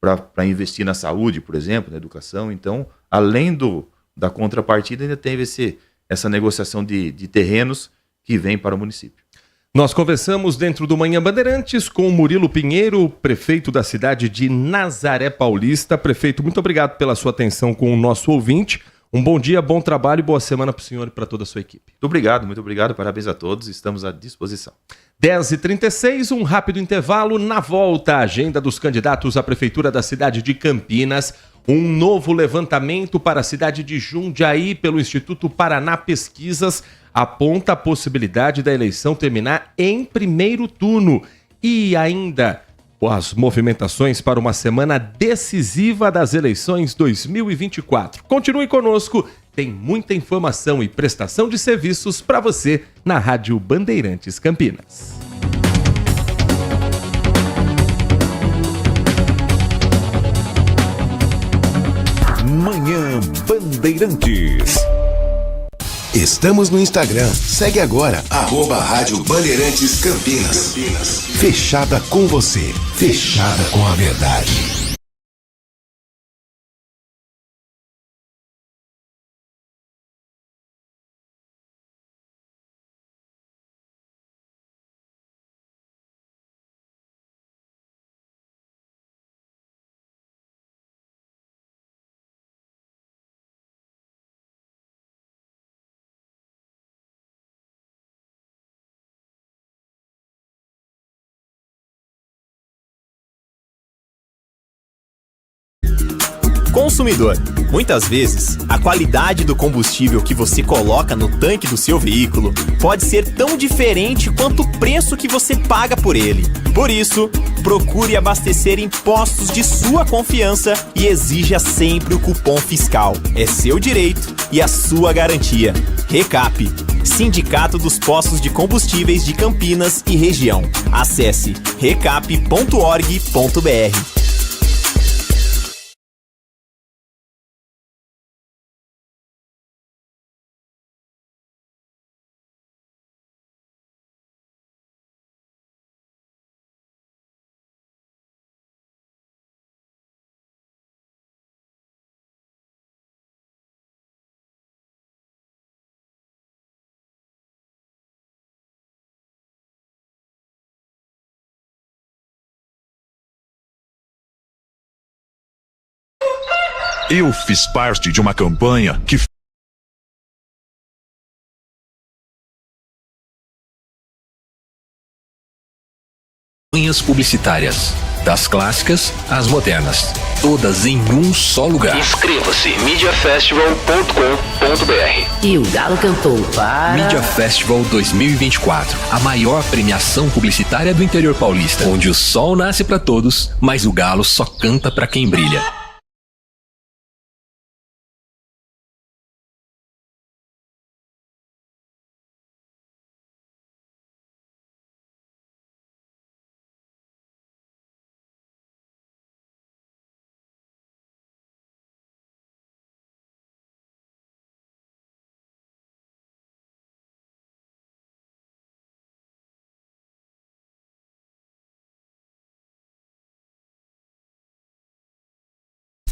para investir na saúde, por exemplo, na educação. Então, além da contrapartida, ainda teve essa negociação de terrenos que vem para o município. Nós conversamos dentro do Manhã Bandeirantes com o Murilo Pinheiro, prefeito da cidade de Nazaré Paulista. Prefeito, muito obrigado pela sua atenção com o nosso ouvinte. Um bom dia, bom trabalho e boa semana para o senhor e para toda a sua equipe. Muito obrigado, parabéns a todos, estamos à disposição. 10h36, um rápido intervalo. Na volta, a agenda dos candidatos à prefeitura da cidade de Campinas. Um novo levantamento para a cidade de Jundiaí pelo Instituto Paraná Pesquisas aponta a possibilidade da eleição terminar em primeiro turno. E ainda as movimentações para uma semana decisiva das eleições 2024. Continue conosco, tem muita informação e prestação de serviços para você na Rádio Bandeirantes Campinas. Manhã Bandeirantes. Estamos no Instagram. Segue agora, @Rádio Bandeirantes Campinas. Fechada com você. Fechada com a verdade. Consumidor, muitas vezes, a qualidade do combustível que você coloca no tanque do seu veículo pode ser tão diferente quanto o preço que você paga por ele. Por isso, procure abastecer em postos de sua confiança e exija sempre o cupom fiscal. É seu direito e a sua garantia. Recap, Sindicato dos Postos de Combustíveis de Campinas e Região. Acesse recap.org.br. Eu fiz parte de uma campanha que Campanhas publicitárias. Das clássicas às modernas. Todas em um só lugar. Inscreva-se mediafestival.com.br. E o Galo cantou para... Media Festival 2024. A maior premiação publicitária do interior paulista. Onde o sol nasce para todos, mas o galo só canta para quem brilha.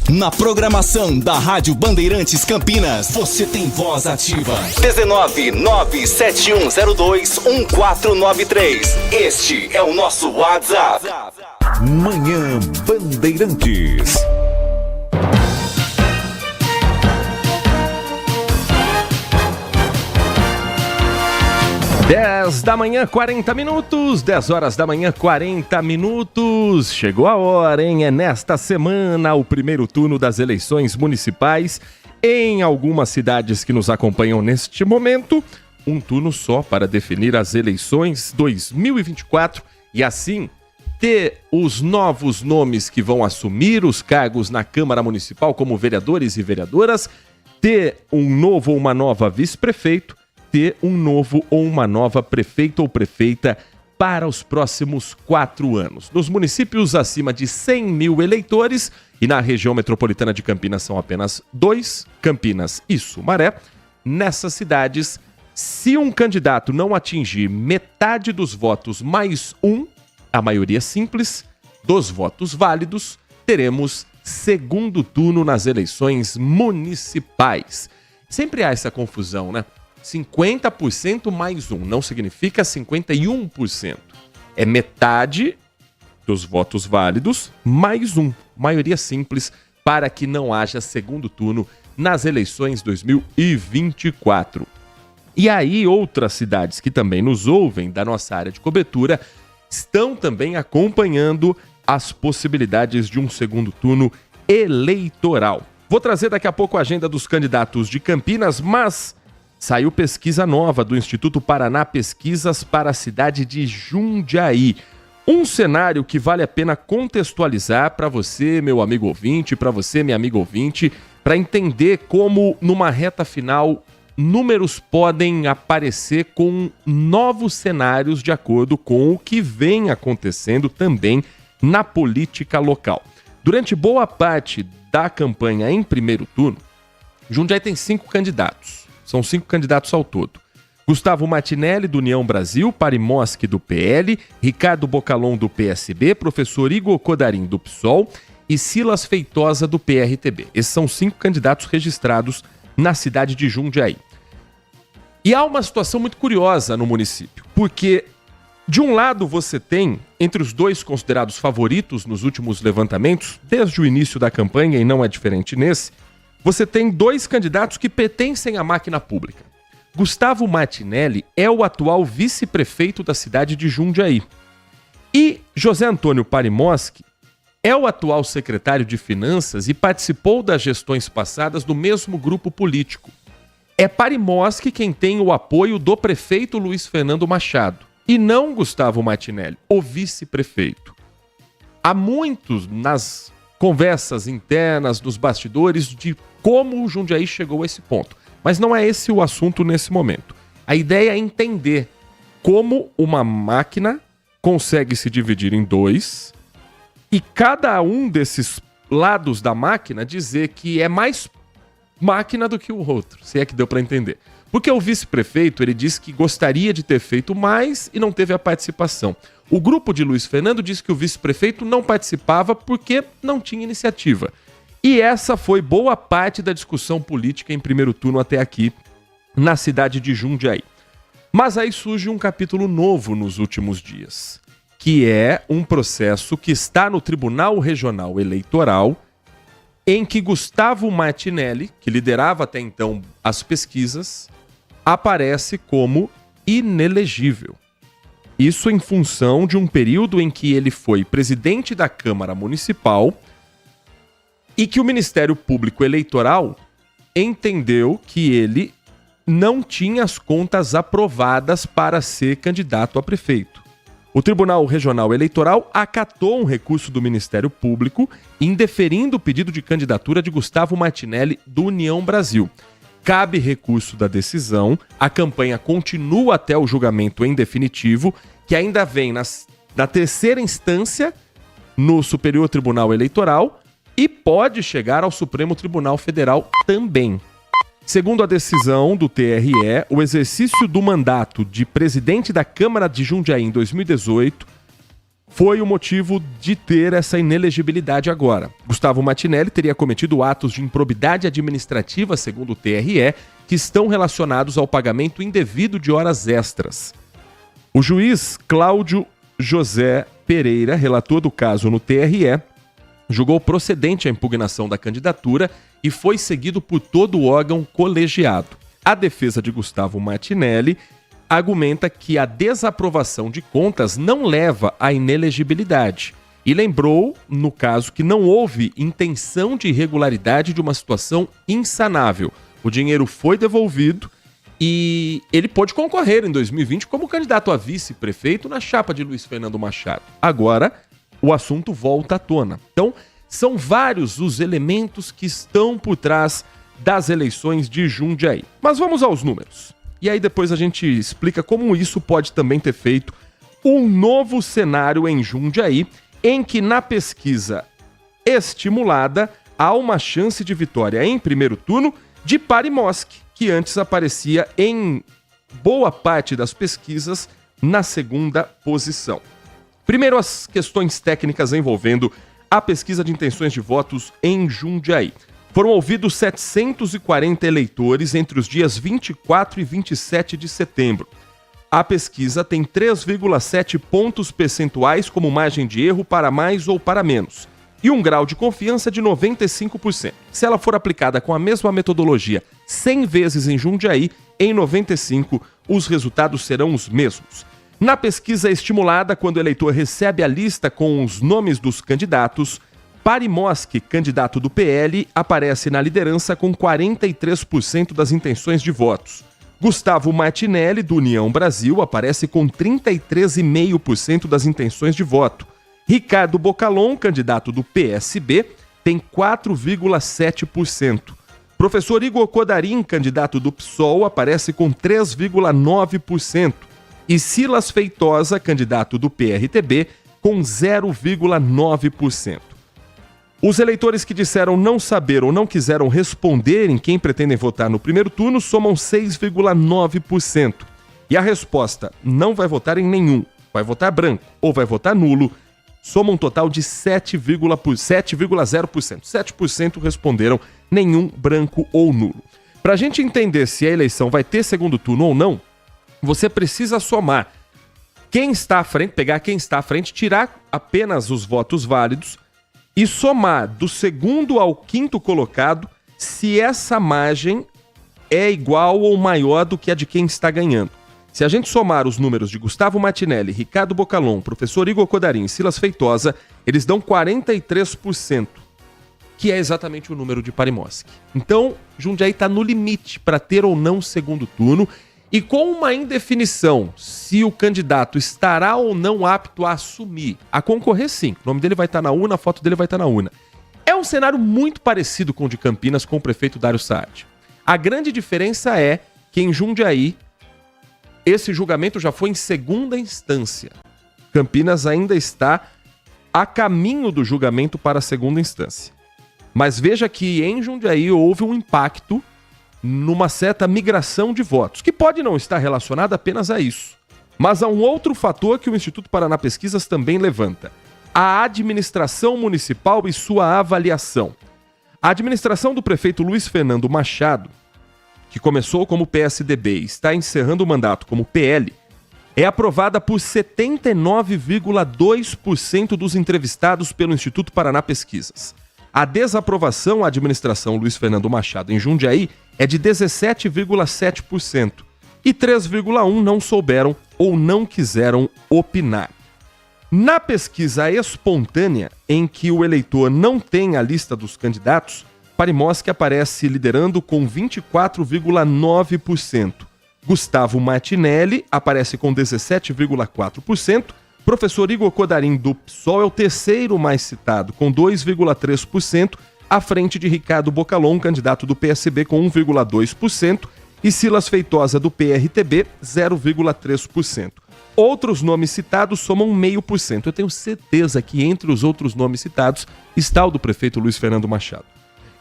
Na programação da Rádio Bandeirantes Campinas, você tem voz ativa. 19971021493. Este é o nosso WhatsApp. Manhã Bandeirantes. 10 da manhã, 40 minutos, 10 horas da manhã, 40 minutos. Chegou a hora, hein? É nesta semana o primeiro turno das eleições municipais em algumas cidades que nos acompanham neste momento. Um turno só para definir as eleições 2024 e assim ter os novos nomes que vão assumir os cargos na Câmara Municipal como vereadores e vereadoras, ter um novo ou uma nova vice-prefeito, ter um novo ou uma nova prefeito ou prefeita para os próximos 4 anos. Nos municípios acima de 100 mil eleitores e na região metropolitana de Campinas são apenas 2, Campinas e Sumaré. Nessas cidades, se um candidato não atingir metade dos votos mais um, a maioria simples, dos votos válidos, teremos segundo turno nas eleições municipais. Sempre há essa confusão, né? 50% mais um, não significa 51%. É metade dos votos válidos mais um, maioria simples, para que não haja segundo turno nas eleições 2024. E aí, outras cidades que também nos ouvem da nossa área de cobertura estão também acompanhando as possibilidades de um segundo turno eleitoral. Vou trazer daqui a pouco a agenda dos candidatos de Campinas, mas saiu pesquisa nova do Instituto Paraná Pesquisas para a cidade de Jundiaí. Um cenário que vale a pena contextualizar para você, meu amigo ouvinte, para você, minha amiga ouvinte, para entender como, numa reta final, números podem aparecer com novos cenários de acordo com o que vem acontecendo também na política local. Durante boa parte da campanha em primeiro turno, Jundiaí tem 5 candidatos. São 5 candidatos ao todo. Gustavo Martinelli, do União Brasil, Parimoski, do PL, Ricardo Bocalon, do PSB, professor Igor Codarim, do PSOL e Silas Feitosa, do PRTB. Esses são 5 candidatos registrados na cidade de Jundiaí. E há uma situação muito curiosa no município, porque de um lado você tem, entre os 2 considerados favoritos nos últimos levantamentos, desde o início da campanha, e não é diferente nesse, você tem 2 candidatos que pertencem à máquina pública. Gustavo Martinelli é o atual vice-prefeito da cidade de Jundiaí. E José Antônio Parimoski é o atual secretário de Finanças e participou das gestões passadas do mesmo grupo político. É Parimoski quem tem o apoio do prefeito Luiz Fernando Machado, e não Gustavo Martinelli, o vice-prefeito. Há muitos nas conversas internas, nos bastidores, de como o Jundiaí chegou a esse ponto. Mas não é esse o assunto nesse momento. A ideia é entender como uma máquina consegue se dividir em 2 e cada um desses lados da máquina dizer que é mais máquina do que o outro, se é que deu para entender. Porque o vice-prefeito, ele disse que gostaria de ter feito mais e não teve a participação. O grupo de Luiz Fernando disse que o vice-prefeito não participava porque não tinha iniciativa. E essa foi boa parte da discussão política em primeiro turno até aqui, na cidade de Jundiaí. Mas aí surge um capítulo novo nos últimos dias, que é um processo que está no Tribunal Regional Eleitoral, em que Gustavo Martinelli, que liderava até então as pesquisas, aparece como inelegível. Isso em função de um período em que ele foi presidente da Câmara Municipal e que o Ministério Público Eleitoral entendeu que ele não tinha as contas aprovadas para ser candidato a prefeito. O Tribunal Regional Eleitoral acatou um recurso do Ministério Público, indeferindo o pedido de candidatura de Gustavo Martinelli, do União Brasil. Cabe recurso da decisão, a campanha continua até o julgamento em definitivo, que ainda vem na terceira instância no Superior Tribunal Eleitoral e pode chegar ao Supremo Tribunal Federal também. Segundo a decisão do TRE, o exercício do mandato de presidente da Câmara de Jundiaí em 2018 foi o motivo de ter essa inelegibilidade agora. Gustavo Martinelli teria cometido atos de improbidade administrativa, segundo o TRE, que estão relacionados ao pagamento indevido de horas extras. O juiz Cláudio José Pereira, relator do caso no TRE, julgou procedente a impugnação da candidatura e foi seguido por todo o órgão colegiado. A defesa de Gustavo Martinelli argumenta que a desaprovação de contas não leva à inelegibilidade e lembrou, no caso, que não houve intenção de irregularidade de uma situação insanável. O dinheiro foi devolvido e ele pôde concorrer em 2020 como candidato a vice-prefeito na chapa de Luiz Fernando Machado. Agora, o assunto volta à tona. Então, são vários os elementos que estão por trás das eleições de Jundiaí. Mas vamos aos números. E aí depois a gente explica como isso pode também ter feito um novo cenário em Jundiaí, em que na pesquisa estimulada há uma chance de vitória em primeiro turno de Parimoski, que antes aparecia em boa parte das pesquisas na segunda posição. Primeiro, as questões técnicas envolvendo a pesquisa de intenções de votos em Jundiaí. Foram ouvidos 740 eleitores entre os dias 24 e 27 de setembro. A pesquisa tem 3,7 pontos percentuais como margem de erro para mais ou para menos e um grau de confiança de 95%. Se ela for aplicada com a mesma metodologia 100 vezes em Jundiaí, em 95 os resultados serão os mesmos. Na pesquisa estimulada, quando o eleitor recebe a lista com os nomes dos candidatos, Parimoski, candidato do PL, aparece na liderança com 43% das intenções de votos. Gustavo Martinelli, do União Brasil, aparece com 33,5% das intenções de voto. Ricardo Bocalon, candidato do PSB, tem 4,7%. Professor Igor Codarim, candidato do PSOL, aparece com 3,9%. E Silas Feitosa, candidato do PRTB, com 0,9%. Os eleitores que disseram não saber ou não quiseram responder em quem pretendem votar no primeiro turno somam 6,9%. E a resposta não vai votar em nenhum, vai votar branco ou vai votar nulo, soma um total de 7,0%. 7% responderam nenhum, branco ou nulo. Para a gente entender se a eleição vai ter segundo turno ou não, você precisa somar quem está à frente, pegar quem está à frente, tirar apenas os votos válidos e somar do segundo ao quinto colocado se essa margem é igual ou maior do que a de quem está ganhando. Se a gente somar os números de Gustavo Martinelli, Ricardo Bocalon, professor Igor Codarim e Silas Feitosa, eles dão 43%, que é exatamente o número de Parimoski. Então, Jundiaí está no limite para ter ou não segundo turno. E com uma indefinição se o candidato estará ou não apto a assumir, a concorrer sim, o nome dele vai estar na urna, a foto dele vai estar na urna. É um cenário muito parecido com o de Campinas, com o prefeito Dário Saad. A grande diferença é que em Jundiaí, esse julgamento já foi em segunda instância. Campinas ainda está a caminho do julgamento para a segunda instância. Mas veja que em Jundiaí houve um impacto numa certa migração de votos, que pode não estar relacionada apenas a isso. Mas há um outro fator que o Instituto Paraná Pesquisas também levanta: a administração municipal e sua avaliação. A administração do prefeito Luiz Fernando Machado, que começou como PSDB e está encerrando o mandato como PL, é aprovada por 79,2% dos entrevistados pelo Instituto Paraná Pesquisas. A desaprovação à administração Luiz Fernando Machado em Jundiaí é de 17,7% e 3,1% não souberam ou não quiseram opinar. Na pesquisa espontânea, em que o eleitor não tem a lista dos candidatos, Parimoski aparece liderando com 24,9%. Gustavo Martinelli aparece com 17,4%. Professor Igor Codarim, do PSOL, é o terceiro mais citado, com 2,3%, à frente de Ricardo Bocalon, candidato do PSB, com 1,2%, e Silas Feitosa, do PRTB, 0,3%. Outros nomes citados somam 0,5%. Eu tenho certeza que entre os outros nomes citados está o do prefeito Luiz Fernando Machado.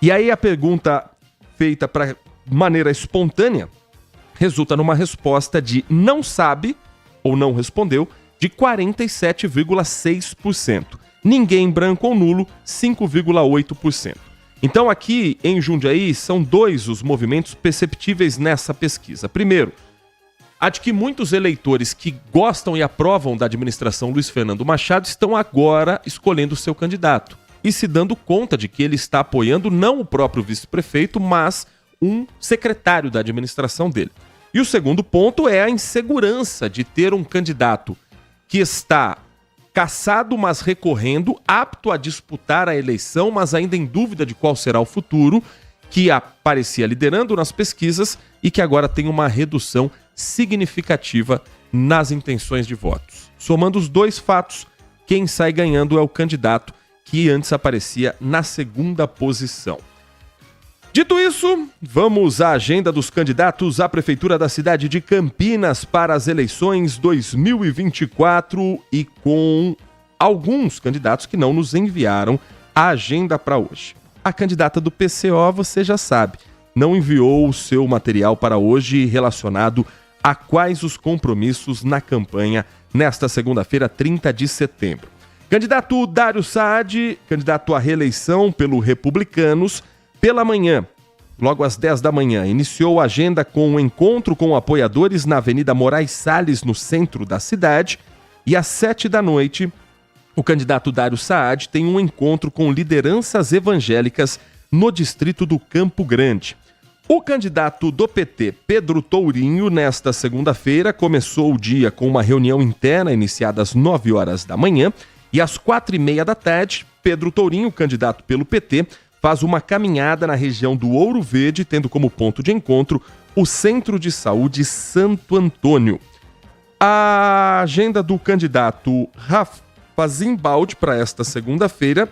E aí a pergunta feita para maneira espontânea resulta numa resposta de não sabe ou não respondeu de 47,6%. Ninguém branco ou nulo, 5,8%. Então aqui em Jundiaí são dois os movimentos perceptíveis nessa pesquisa. Primeiro, a de que muitos eleitores que gostam e aprovam da administração Luiz Fernando Machado estão agora escolhendo o seu candidato e se dando conta de que ele está apoiando não o próprio vice-prefeito, mas um secretário da administração dele. E o segundo ponto é a insegurança de ter um candidato que está cassado, mas recorrendo, apto a disputar a eleição, mas ainda em dúvida de qual será o futuro, que aparecia liderando nas pesquisas e que agora tem uma redução significativa nas intenções de votos. Somando os dois fatos, quem sai ganhando é o candidato que antes aparecia na segunda posição. Dito isso, vamos à agenda dos candidatos à Prefeitura da cidade de Campinas para as eleições 2024 e com alguns candidatos que não nos enviaram a agenda para hoje. A candidata do PCO, você já sabe, não enviou o seu material para hoje relacionado a quais os compromissos na campanha nesta segunda-feira, 30 de setembro. Candidato Dário Saad, candidato à reeleição pelo Republicanos, pela manhã, logo às 10 da manhã, iniciou a agenda com um encontro com apoiadores na Avenida Moraes Salles, no centro da cidade, e às 7 da noite, o candidato Dário Saad tem um encontro com lideranças evangélicas no distrito do Campo Grande. O candidato do PT, Pedro Tourinho, nesta segunda-feira, começou o dia com uma reunião interna iniciada às 9 horas da manhã e às 4h30 da tarde, Pedro Tourinho, candidato pelo PT, faz uma caminhada na região do Ouro Verde, tendo como ponto de encontro o Centro de Saúde Santo Antônio. A agenda do candidato Rafa Zimbaldi para esta segunda-feira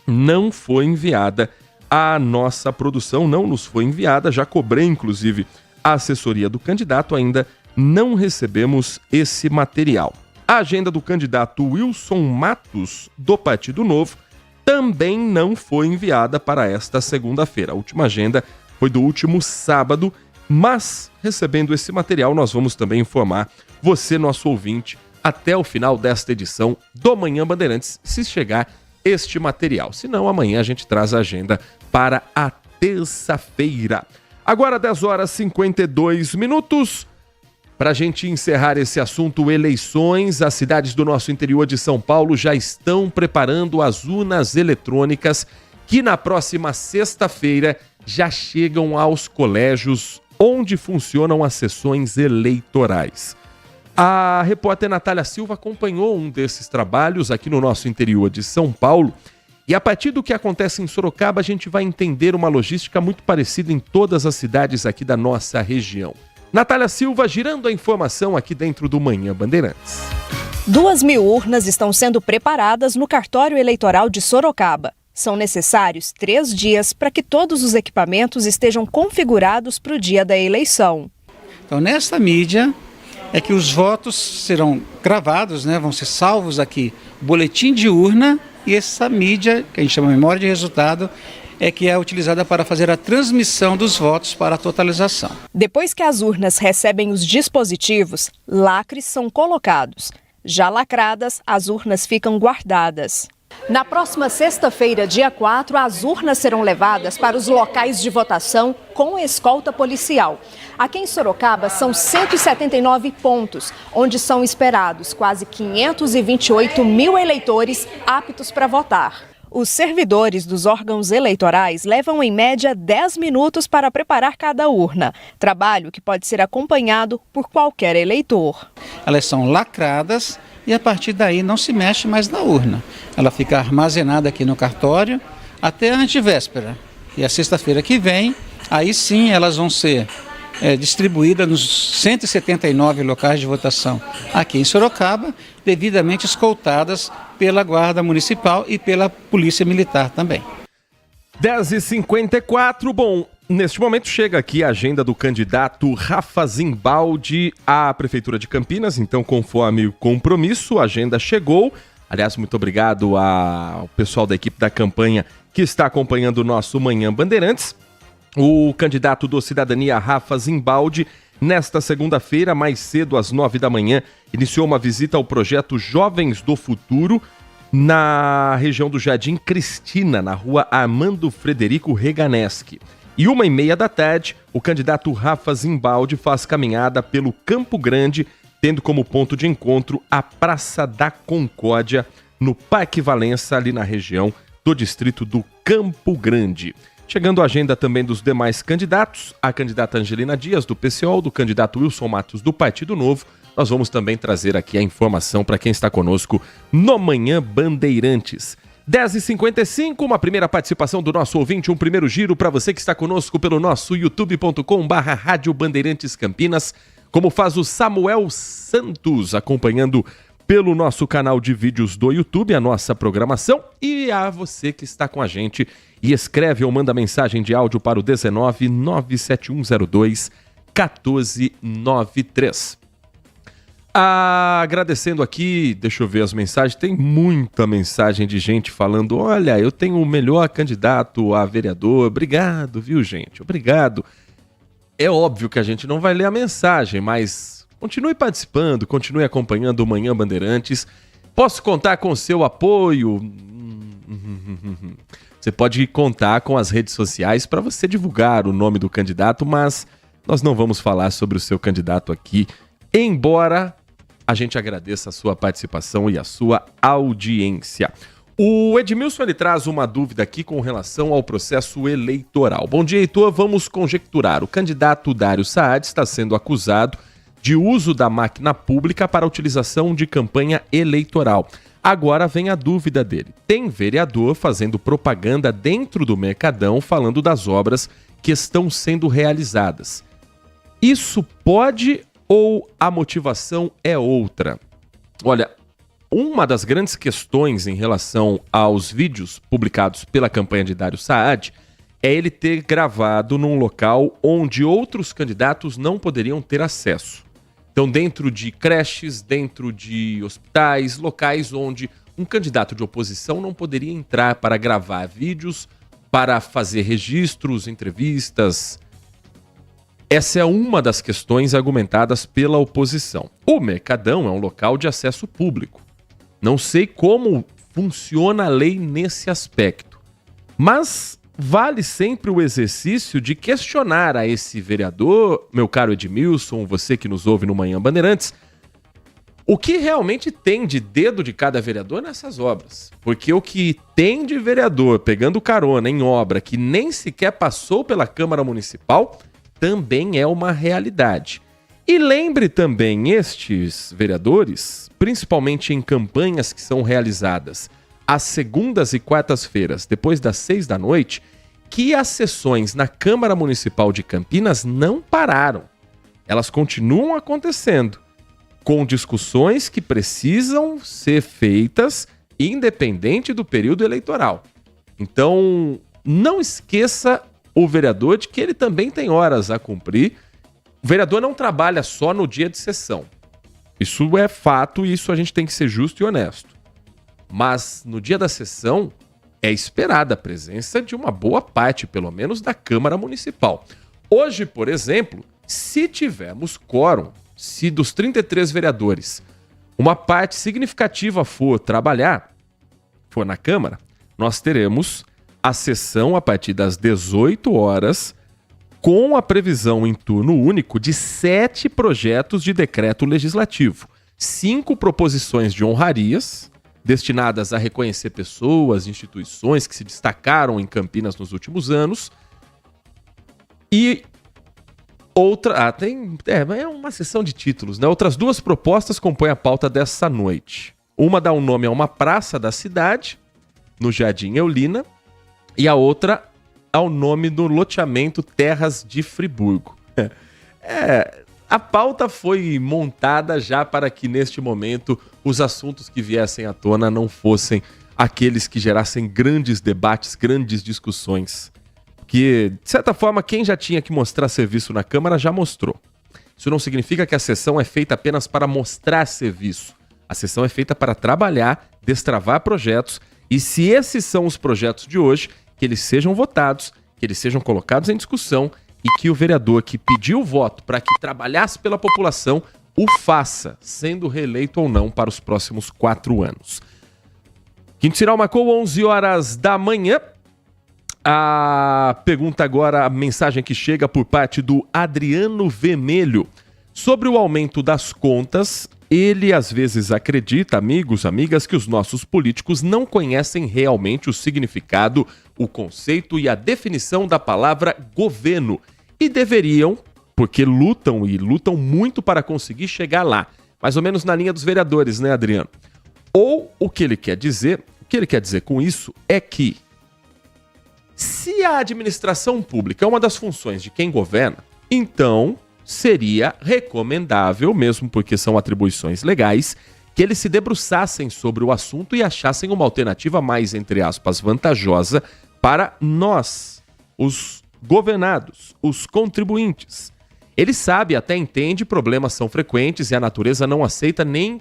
não foi enviada à nossa produção, não nos foi enviada, já cobrei inclusive a assessoria do candidato, ainda não recebemos esse material. A agenda do candidato Wilson Matos, do Partido Novo, também não foi enviada para esta segunda-feira. A última agenda foi do último sábado, mas recebendo esse material nós vamos também informar você, nosso ouvinte, até o final desta edição do Manhã Bandeirantes, se chegar este material. Se não, amanhã a gente traz a agenda para a terça-feira. Agora 10 horas e 52 minutos. Para a gente encerrar esse assunto eleições, as cidades do nosso interior de São Paulo já estão preparando as urnas eletrônicas que na próxima sexta-feira já chegam aos colégios onde funcionam as sessões eleitorais. A repórter Natália Silva acompanhou um desses trabalhos aqui no nosso interior de São Paulo e a partir do que acontece em Sorocaba a gente vai entender uma logística muito parecida em todas as cidades aqui da nossa região. Natália Silva girando a informação aqui dentro do Manhã Bandeirantes. 2.000 urnas estão sendo preparadas no cartório eleitoral de Sorocaba. São necessários 3 dias para que todos os equipamentos estejam configurados para o dia da eleição. Então, nesta mídia é que os votos serão gravados, vão ser salvos aqui, boletim de urna, e essa mídia, que a gente chama de memória de resultado, é que é utilizada para fazer a transmissão dos votos para a totalização. Depois que as urnas recebem os dispositivos, lacres são colocados. Já lacradas, as urnas ficam guardadas. Na próxima sexta-feira, dia 4, as urnas serão levadas para os locais de votação com escolta policial. Aqui em Sorocaba são 179 pontos, onde são esperados quase 528 mil eleitores aptos para votar. Os servidores dos órgãos eleitorais levam em média 10 minutos para preparar cada urna, trabalho que pode ser acompanhado por qualquer eleitor. Elas são lacradas e a partir daí não se mexe mais na urna. Ela fica armazenada aqui no cartório até a antevéspera. E a sexta-feira que vem, aí sim elas vão ser distribuídas nos 179 locais de votação aqui em Sorocaba, devidamente escoltadas pela Guarda Municipal e pela Polícia Militar também. 10h54, bom, neste momento chega aqui a agenda do candidato Rafa Zimbaldi à Prefeitura de Campinas, então conforme o compromisso, a agenda chegou. Aliás, muito obrigado ao pessoal da equipe da campanha que está acompanhando o nosso Manhã Bandeirantes. O candidato do Cidadania, Rafa Zimbaldi, nesta segunda-feira, mais cedo, às 9 da manhã, iniciou uma visita ao projeto Jovens do Futuro, na região do Jardim Cristina, na rua Armando Frederico Reganeschi. E 1h30 da tarde, o candidato Rafa Zimbaldi faz caminhada pelo Campo Grande, tendo como ponto de encontro a Praça da Concórdia, no Parque Valença, ali na região do distrito do Campo Grande. Chegando a agenda também dos demais candidatos, a candidata Angelina Dias, do PCO, do candidato Wilson Matos, do Partido Novo. Nós vamos também trazer aqui a informação para quem está conosco no Manhã Bandeirantes. 10h55, uma primeira participação do nosso ouvinte, um primeiro giro para você que está conosco pelo nosso youtube.com/Rádio Bandeirantes Campinas, como faz o Samuel Santos, acompanhando pelo nosso canal de vídeos do YouTube, a nossa programação, e a você que está com a gente e escreve ou manda mensagem de áudio para o 19 97102 1493. Agradecendo aqui, deixa eu ver as mensagens, tem muita mensagem de gente falando, olha, eu tenho o melhor candidato a vereador, obrigado, viu gente, obrigado. É óbvio que a gente não vai ler a mensagem, mas continue participando, continue acompanhando o Manhã Bandeirantes. Posso contar com o seu apoio? Você pode contar com as redes sociais para você divulgar o nome do candidato, mas nós não vamos falar sobre o seu candidato aqui, embora a gente agradeça a sua participação e a sua audiência. O Edmilson, ele traz uma dúvida aqui com relação ao processo eleitoral. Bom dia, Heitor. Vamos conjecturar. O candidato Dário Saad está sendo acusado de uso da máquina pública para utilização de campanha eleitoral. Agora vem a dúvida dele. Tem vereador fazendo propaganda dentro do Mercadão falando das obras que estão sendo realizadas. Isso pode ou a motivação é outra? Olha, uma das grandes questões em relação aos vídeos publicados pela campanha de Dário Saad é ele ter gravado num local onde outros candidatos não poderiam ter acesso. Então, dentro de creches, dentro de hospitais, locais onde um candidato de oposição não poderia entrar para gravar vídeos, para fazer registros, entrevistas. Essa é uma das questões argumentadas pela oposição. O Mercadão é um local de acesso público. Não sei como funciona a lei nesse aspecto, mas vale sempre o exercício de questionar a esse vereador, meu caro Edmilson, você que nos ouve no Manhã Bandeirantes, o que realmente tem de dedo de cada vereador nessas obras. Porque o que tem de vereador pegando carona em obra que nem sequer passou pela Câmara Municipal também é uma realidade. E lembre também estes vereadores, principalmente em campanhas que são realizadas às segundas e quartas-feiras, depois das 6 da noite, que as sessões na Câmara Municipal de Campinas não pararam. Elas continuam acontecendo, com discussões que precisam ser feitas independente do período eleitoral. Então, não esqueça o vereador de que ele também tem horas a cumprir. O vereador não trabalha só no dia de sessão. Isso é fato e isso a gente tem que ser justo e honesto. Mas no dia da sessão é esperada a presença de uma boa parte, pelo menos, da Câmara Municipal. Hoje, por exemplo, se tivermos quórum, se dos 33 vereadores uma parte significativa for trabalhar, for na Câmara, nós teremos a sessão a partir das 18 horas, com a previsão em turno único de 7 projetos de decreto legislativo, 5 proposições de honrarias, destinadas a reconhecer pessoas, instituições que se destacaram em Campinas nos últimos anos. E outra... é uma sessão de títulos, né? Outras duas propostas compõem a pauta dessa noite. Uma dá um nome a uma praça da cidade, no Jardim Eulina, e a outra ao nome do loteamento Terras de Friburgo. A pauta foi montada já para que, neste momento, os assuntos que viessem à tona não fossem aqueles que gerassem grandes debates, grandes discussões. Que, de certa forma, quem já tinha que mostrar serviço na Câmara já mostrou. Isso não significa que a sessão é feita apenas para mostrar serviço. A sessão é feita para trabalhar, destravar projetos, e se esses são os projetos de hoje, que eles sejam votados, que eles sejam colocados em discussão e que o vereador que pediu o voto para que trabalhasse pela população o faça, sendo reeleito ou não para os próximos 4 anos. Quinto Sinal marcou 11 horas da manhã. A pergunta agora, a mensagem que chega por parte do Adriano Vermelho. Sobre o aumento das contas, ele às vezes acredita, amigos, amigas, que os nossos políticos não conhecem realmente o significado, o conceito e a definição da palavra governo. E deveriam, porque lutam muito para conseguir chegar lá. Mais ou menos na linha dos vereadores, né, Adriano? Ou o que ele quer dizer com isso é que se a administração pública é uma das funções de quem governa, então seria recomendável, mesmo porque são atribuições legais, que eles se debruçassem sobre o assunto e achassem uma alternativa mais, entre aspas, vantajosa para nós, os governados, os contribuintes. Ele sabe, até entende, problemas são frequentes e a natureza não aceita nem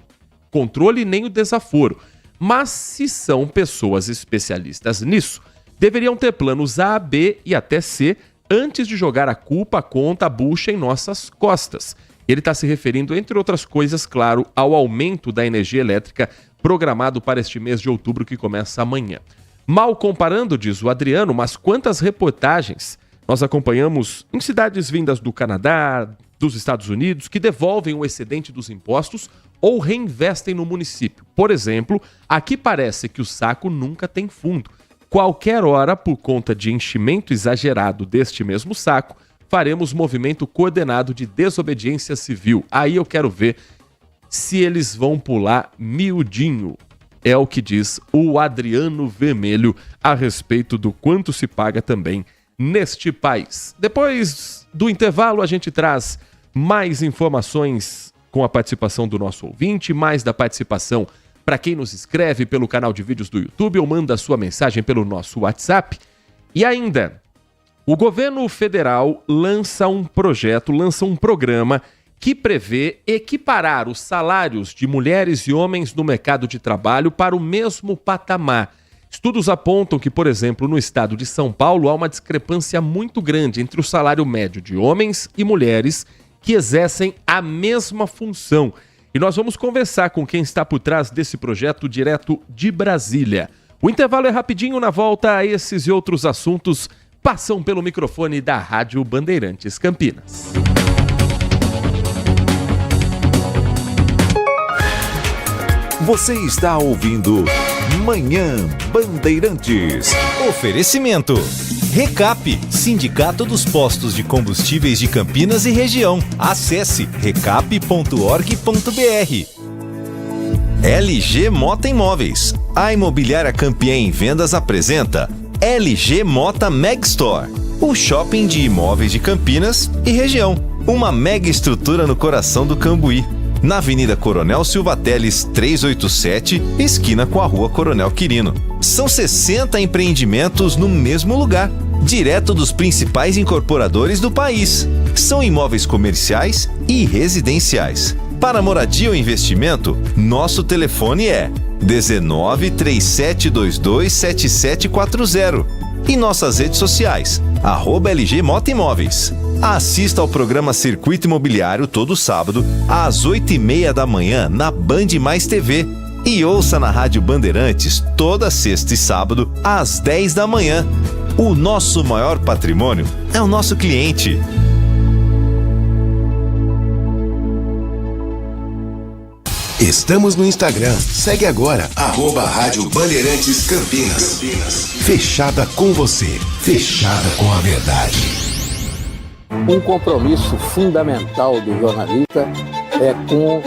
controle nem o desaforo. Mas se são pessoas especialistas nisso, deveriam ter planos A, B e até C antes de jogar a culpa, a conta, a bucha em nossas costas. Ele está se referindo, entre outras coisas, claro, ao aumento da energia elétrica programado para este mês de outubro que começa amanhã. Mal comparando, diz o Adriano, mas quantas reportagens nós acompanhamos em cidades vindas do Canadá, dos Estados Unidos, que devolvem o excedente dos impostos ou reinvestem no município. Por exemplo, aqui parece que o saco nunca tem fundo. Qualquer hora, por conta de enchimento exagerado deste mesmo saco, faremos movimento coordenado de desobediência civil. Aí eu quero ver se eles vão pular miudinho. É o que diz o Adriano Vermelho a respeito do quanto se paga também neste país. Depois do intervalo, a gente traz mais informações com a participação do nosso ouvinte, mais da participação para quem nos escreve pelo canal de vídeos do YouTube ou manda sua mensagem pelo nosso WhatsApp. E ainda, o governo federal lança um programa que prevê equiparar os salários de mulheres e homens no mercado de trabalho para o mesmo patamar. Estudos apontam que, por exemplo, no estado de São Paulo, há uma discrepância muito grande entre o salário médio de homens e mulheres que exercem a mesma função. E nós vamos conversar com quem está por trás desse projeto direto de Brasília. O intervalo é rapidinho, na volta a esses e outros assuntos passam pelo microfone da Rádio Bandeirantes Campinas. Você está ouvindo Manhã Bandeirantes. Oferecimento. Recap, Sindicato dos Postos de Combustíveis de Campinas e Região. Acesse recap.org.br. LG Mota Imóveis. A imobiliária campeã em vendas apresenta LG Mota Meg Store, o shopping de imóveis de Campinas e região. Uma mega estrutura no coração do Cambuí, na Avenida Coronel Silva Teles 387, esquina com a Rua Coronel Quirino. São 60 empreendimentos no mesmo lugar, direto dos principais incorporadores do país. São imóveis comerciais e residenciais. Para moradia ou investimento, nosso telefone é 19 3722 7740 e nossas redes sociais, @LG Mota Imóveis. Assista ao programa Circuito Imobiliário todo sábado, às 8h30 da manhã, na Band Mais TV. E ouça na Rádio Bandeirantes toda sexta e sábado, às 10 da manhã. O nosso maior patrimônio é o nosso cliente. Estamos no Instagram. Segue agora, @Rádio Bandeirantes Campinas. Fechada com você. Fechada com a verdade. Um compromisso fundamental do jornalista é com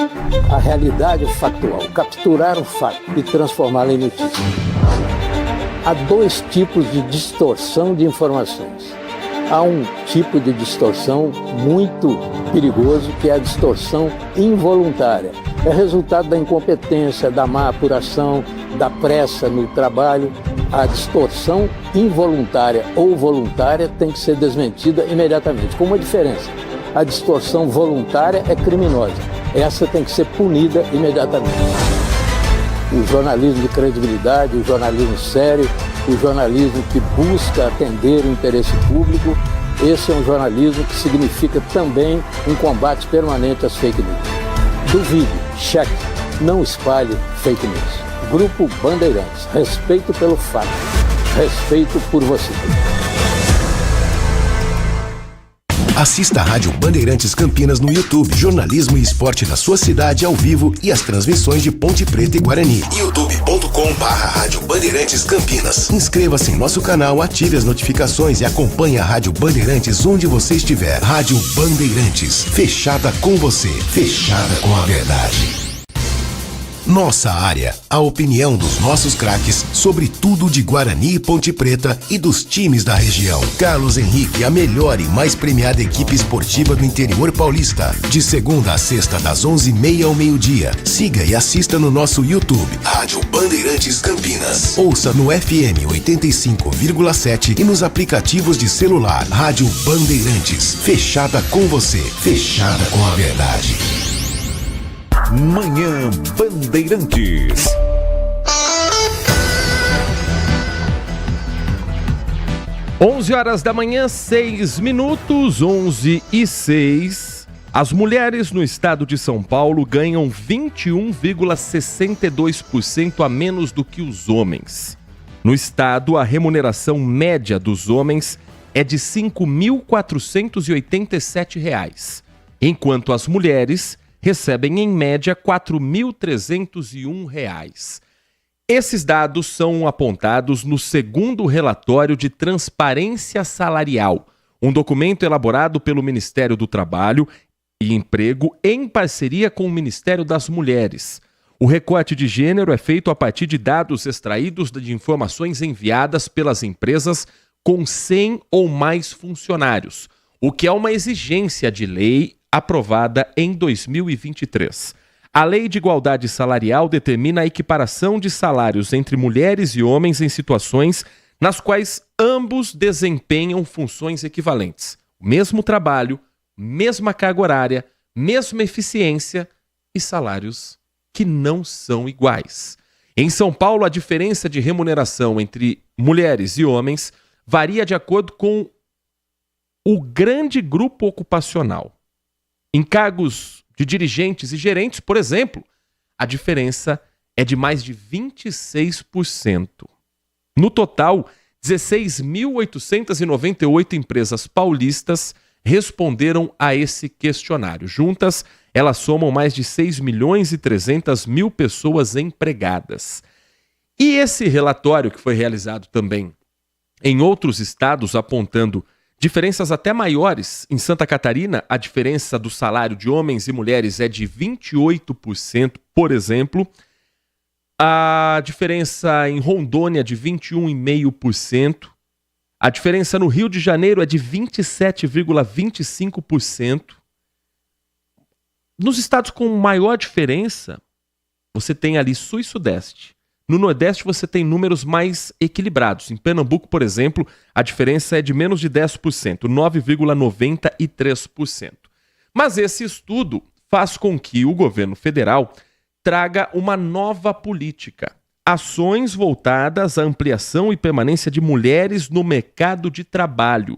a realidade factual, capturar o fato e transformá-lo em notícia. Há dois tipos de distorção de informações. Há um tipo de distorção muito perigoso, que é a distorção involuntária. É resultado da incompetência, da má apuração, da pressa no trabalho. A distorção involuntária ou voluntária tem que ser desmentida imediatamente, com uma diferença. A distorção voluntária é criminosa. Essa tem que ser punida imediatamente. O jornalismo de credibilidade, o jornalismo sério, o jornalismo que busca atender o interesse público, esse é um jornalismo que significa também um combate permanente às fake news. Duvide, cheque, não espalhe fake news. Grupo Bandeirantes, respeito pelo fato, respeito por você. Assista a Rádio Bandeirantes Campinas no YouTube. Jornalismo e esporte da sua cidade ao vivo e as transmissões de Ponte Preta e Guarani. youtube.com/Rádio Bandeirantes Campinas. Inscreva-se em nosso canal, ative as notificações e acompanhe a Rádio Bandeirantes onde você estiver. Rádio Bandeirantes, fechada com você, fechada com a verdade. Nossa área, a opinião dos nossos craques sobre tudo de Guarani e Ponte Preta e dos times da região. Carlos Henrique, a melhor e mais premiada equipe esportiva do interior paulista. De segunda a sexta, das 11h30 ao meio-dia. Siga e assista no nosso YouTube, Rádio Bandeirantes Campinas. Ouça no FM 85,7 e nos aplicativos de celular. Rádio Bandeirantes, fechada com você, fechada com a verdade. Manhã Bandeirantes. Onze horas da manhã, 6 minutos, 11h06. As mulheres no estado de São Paulo ganham 21,62% a menos do que os homens. No estado, a remuneração média dos homens é de R$ 5.487, enquanto as mulheres recebem em média R$ 4.301. Esses dados são apontados no segundo relatório de transparência salarial, um documento elaborado pelo Ministério do Trabalho e Emprego em parceria com o Ministério das Mulheres. O recorte de gênero é feito a partir de dados extraídos de informações enviadas pelas empresas com 100 ou mais funcionários, o que é uma exigência de lei aprovada em 2023. A Lei de Igualdade Salarial determina a equiparação de salários entre mulheres e homens em situações nas quais ambos desempenham funções equivalentes. O mesmo trabalho, mesma carga horária, mesma eficiência e salários que não são iguais. Em São Paulo, a diferença de remuneração entre mulheres e homens varia de acordo com o grande grupo ocupacional. Em cargos de dirigentes e gerentes, por exemplo, a diferença é de mais de 26%. No total, 16.898 empresas paulistas responderam a esse questionário. Juntas, elas somam mais de 6.300.000 pessoas empregadas. E esse relatório, que foi realizado também em outros estados, apontando diferenças até maiores. Em Santa Catarina, a diferença do salário de homens e mulheres é de 28%, por exemplo. A diferença em Rondônia é de 21,5%. A diferença no Rio de Janeiro é de 27,25%. Nos estados com maior diferença, você tem ali Sul e Sudeste. No Nordeste você tem números mais equilibrados. Em Pernambuco, por exemplo, a diferença é de menos de 10%, 9,93%. Mas esse estudo faz com que o governo federal traga uma nova política. Ações voltadas à ampliação e permanência de mulheres no mercado de trabalho.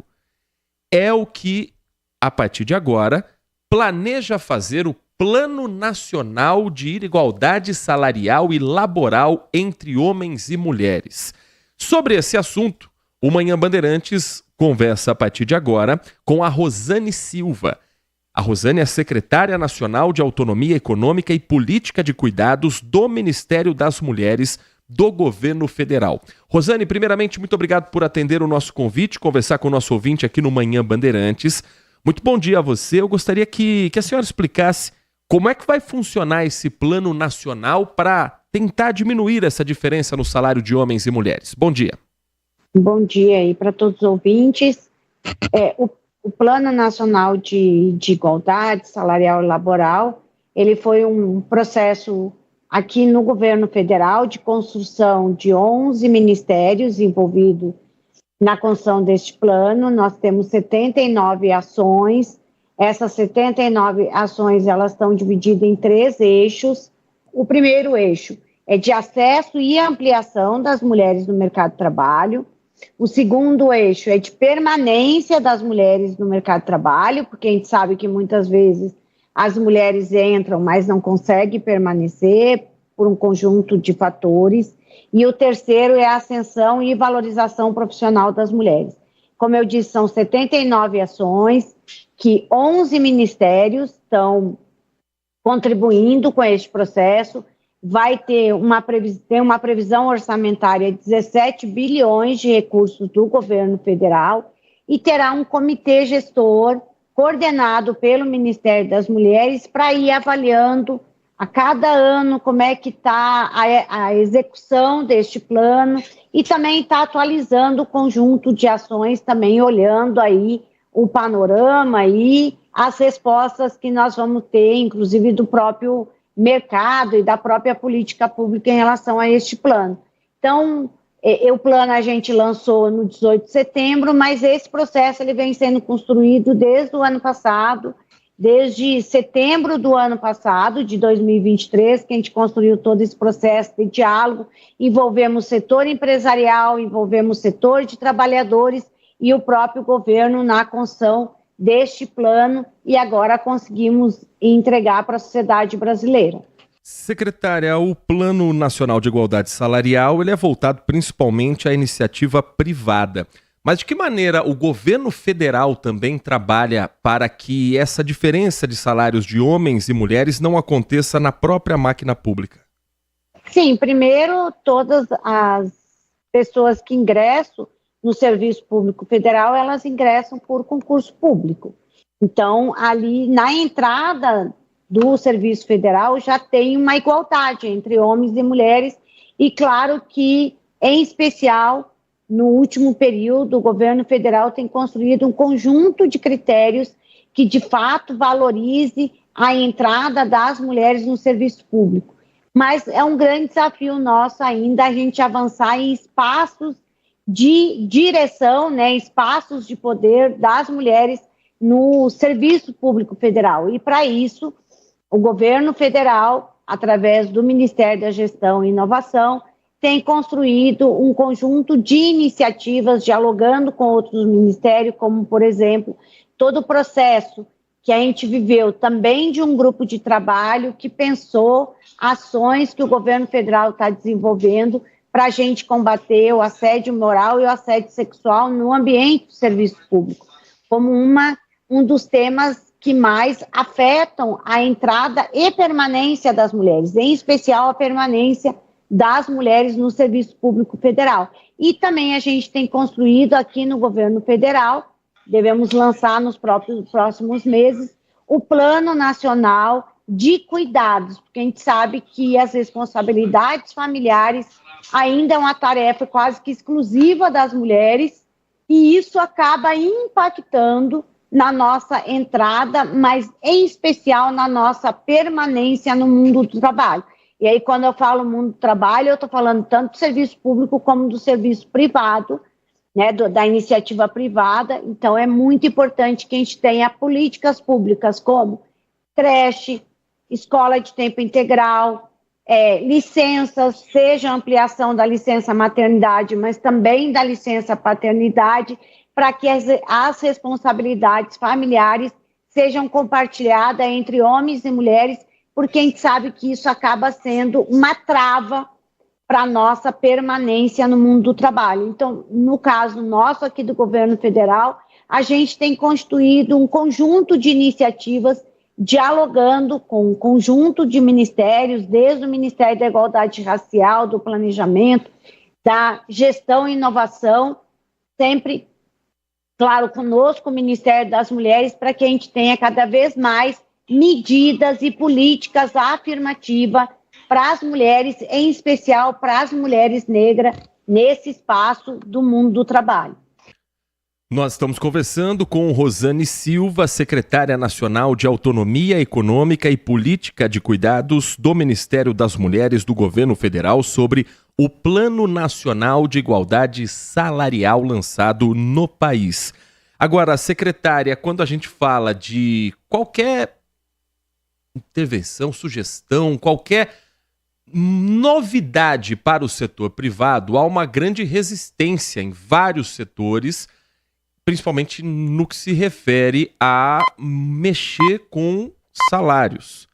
É o que, a partir de agora, planeja fazer o Plano Nacional de Igualdade Salarial e Laboral entre Homens e Mulheres. Sobre esse assunto, o Manhã Bandeirantes conversa a partir de agora com a Rosane Silva. A Rosane é secretária nacional de Autonomia Econômica e Política de Cuidados do Ministério das Mulheres do Governo Federal. Rosane, primeiramente, muito obrigado por atender o nosso convite, conversar com o nosso ouvinte aqui no Manhã Bandeirantes. Muito bom dia a você. Eu gostaria que a senhora explicasse como é que vai funcionar esse plano nacional para tentar diminuir essa diferença no salário de homens e mulheres. Bom dia. Bom dia aí para todos os ouvintes. O Plano Nacional de Igualdade Salarial e Laboral, ele foi um processo aqui no governo federal de construção de 11 ministérios envolvidos na construção deste plano. Nós temos 79 ações. Essas 79 ações, elas estão divididas em 3 eixos. O primeiro eixo é de acesso e ampliação das mulheres no mercado de trabalho. O segundo eixo é de permanência das mulheres no mercado de trabalho, porque a gente sabe que muitas vezes as mulheres entram, mas não conseguem permanecer por um conjunto de fatores. E o terceiro é a ascensão e valorização profissional das mulheres. Como eu disse, são 79 ações que 11 ministérios estão contribuindo com este processo. Vai ter uma previsão orçamentária de 17 bilhões de recursos do governo federal e terá um comitê gestor coordenado pelo Ministério das Mulheres para ir avaliando a cada ano como é que está a execução deste plano e também está atualizando o conjunto de ações, também olhando aí o panorama e as respostas que nós vamos ter, inclusive do próprio mercado e da própria política pública em relação a este plano. Então, o plano a gente lançou no 18 de setembro, mas esse processo ele vem sendo construído desde o ano passado, desde setembro do ano passado, de 2023, que a gente construiu todo esse processo de diálogo, envolvemos o setor empresarial, envolvemos o setor de trabalhadores e o próprio governo na construção deste plano e agora conseguimos entregar para a sociedade brasileira. Secretária, o Plano Nacional de Igualdade Salarial ele é voltado principalmente à iniciativa privada. Mas de que maneira o governo federal também trabalha para que essa diferença de salários de homens e mulheres não aconteça na própria máquina pública? Sim, primeiro todas as pessoas que ingressam no Serviço Público Federal, elas ingressam por concurso público. Então, ali na entrada do Serviço Federal já tem uma igualdade entre homens e mulheres e claro que, em especial, no último período, o governo federal tem construído um conjunto de critérios que, de fato, valorize a entrada das mulheres no serviço público. Mas é um grande desafio nosso ainda a gente avançar em espaços de direção, espaços de poder das mulheres no Serviço Público Federal. E, para isso, o governo federal, através do Ministério da Gestão e Inovação, tem construído um conjunto de iniciativas, dialogando com outros ministérios, como, por exemplo, todo o processo que a gente viveu também de um grupo de trabalho que pensou ações que o governo federal está desenvolvendo para a gente combater o assédio moral e o assédio sexual no ambiente do serviço público, como um dos temas que mais afetam a entrada e permanência das mulheres, em especial a permanência das mulheres no Serviço Público Federal. E também a gente tem construído aqui no governo federal, devemos lançar nos próximos meses, o Plano Nacional de Cuidados, porque a gente sabe que as responsabilidades familiares ainda é uma tarefa quase que exclusiva das mulheres, e isso acaba impactando na nossa entrada, mas em especial na nossa permanência no mundo do trabalho. E aí, quando eu falo mundo do trabalho, eu estou falando tanto do serviço público como do serviço privado, da iniciativa privada. Então, é muito importante que a gente tenha políticas públicas como creche, escola de tempo integral, licenças, seja ampliação da licença maternidade, mas também da licença paternidade, para que as responsabilidades familiares sejam compartilhadas entre homens e mulheres, porque a gente sabe que isso acaba sendo uma trava para a nossa permanência no mundo do trabalho. Então, no caso nosso aqui do governo federal, a gente tem constituído um conjunto de iniciativas dialogando com um conjunto de ministérios, desde o Ministério da Igualdade Racial, do Planejamento, da Gestão e Inovação, sempre, claro, conosco, o Ministério das Mulheres, para que a gente tenha cada vez mais medidas e políticas afirmativas para as mulheres, em especial para as mulheres negras, nesse espaço do mundo do trabalho. Nós estamos conversando com Rosane Silva, secretária nacional de Autonomia Econômica e Política de Cuidados do Ministério das Mulheres do Governo Federal, sobre o Plano Nacional de Igualdade Salarial lançado no país. Agora, secretária, quando a gente fala de qualquer intervenção, sugestão, qualquer novidade para o setor privado, há uma grande resistência em vários setores, principalmente no que se refere a mexer com salários.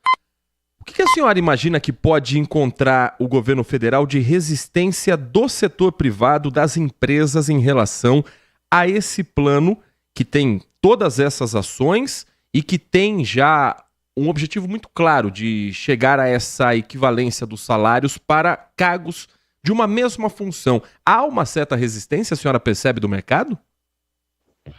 O que a senhora imagina que pode encontrar o governo federal de resistência do setor privado, das empresas, em relação a esse plano que tem todas essas ações e que tem já um objetivo muito claro de chegar a essa equivalência dos salários para cargos de uma mesma função? Há uma certa resistência, a senhora percebe, do mercado?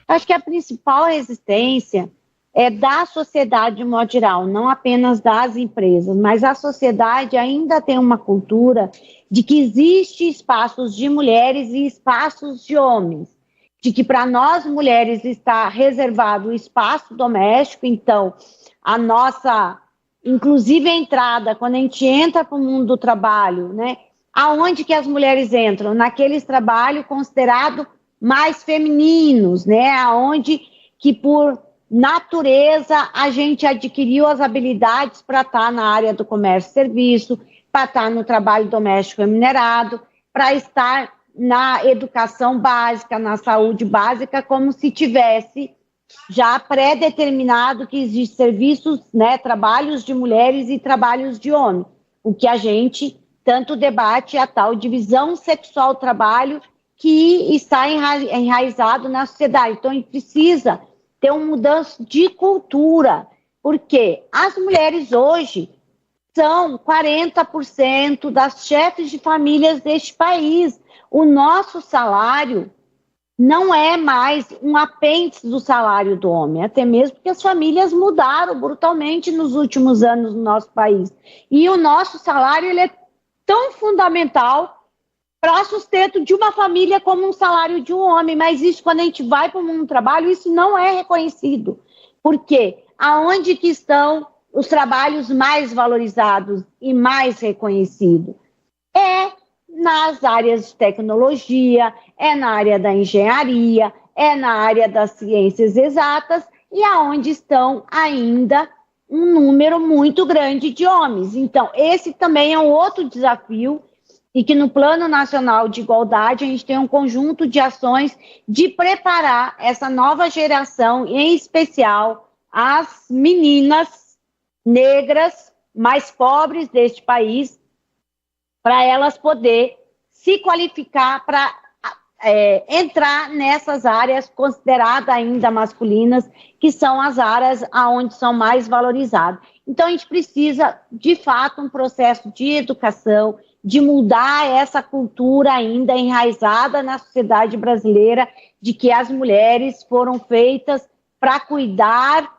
Acho que a principal resistência é da sociedade de modo geral, não apenas das empresas, mas a sociedade ainda tem uma cultura de que existe espaços de mulheres e espaços de homens, de que para nós mulheres está reservado o espaço doméstico. Então a nossa, inclusive a entrada, quando a gente entra para o mundo do trabalho, né, aonde que as mulheres entram? Naqueles trabalhos considerados mais femininos, né, aonde que por natureza a gente adquiriu as habilidades para estar na área do comércio e serviço, para estar no trabalho doméstico remunerado, para estar na educação básica, na saúde básica, como se tivesse já pré-determinado que existem serviços, né, trabalhos de mulheres e trabalhos de homens. O que a gente tanto debate é a tal divisão sexual do trabalho, que está enraizado na sociedade. Então, a gente precisa ter uma mudança de cultura, porque as mulheres hoje são 40% das chefes de famílias deste país. O nosso salário não é mais um apêndice do salário do homem, até mesmo porque as famílias mudaram brutalmente nos últimos anos no nosso país. E o nosso salário ele é tão fundamental para sustento de uma família como um salário de um homem, mas isso, quando a gente vai para o mundo do trabalho, isso não é reconhecido. Por quê? Aonde que estão os trabalhos mais valorizados e mais reconhecidos? É nas áreas de tecnologia, é na área da engenharia, é na área das ciências exatas, e aonde estão ainda um número muito grande de homens. Então, esse também é um outro desafio, e que no Plano Nacional de Igualdade a gente tem um conjunto de ações de preparar essa nova geração, em especial as meninas negras mais pobres deste país, para elas poder se qualificar para entrar nessas áreas consideradas ainda masculinas, que são as áreas onde são mais valorizadas. Então a gente precisa, de fato, um processo de educação, de mudar essa cultura ainda enraizada na sociedade brasileira, de que as mulheres foram feitas para cuidar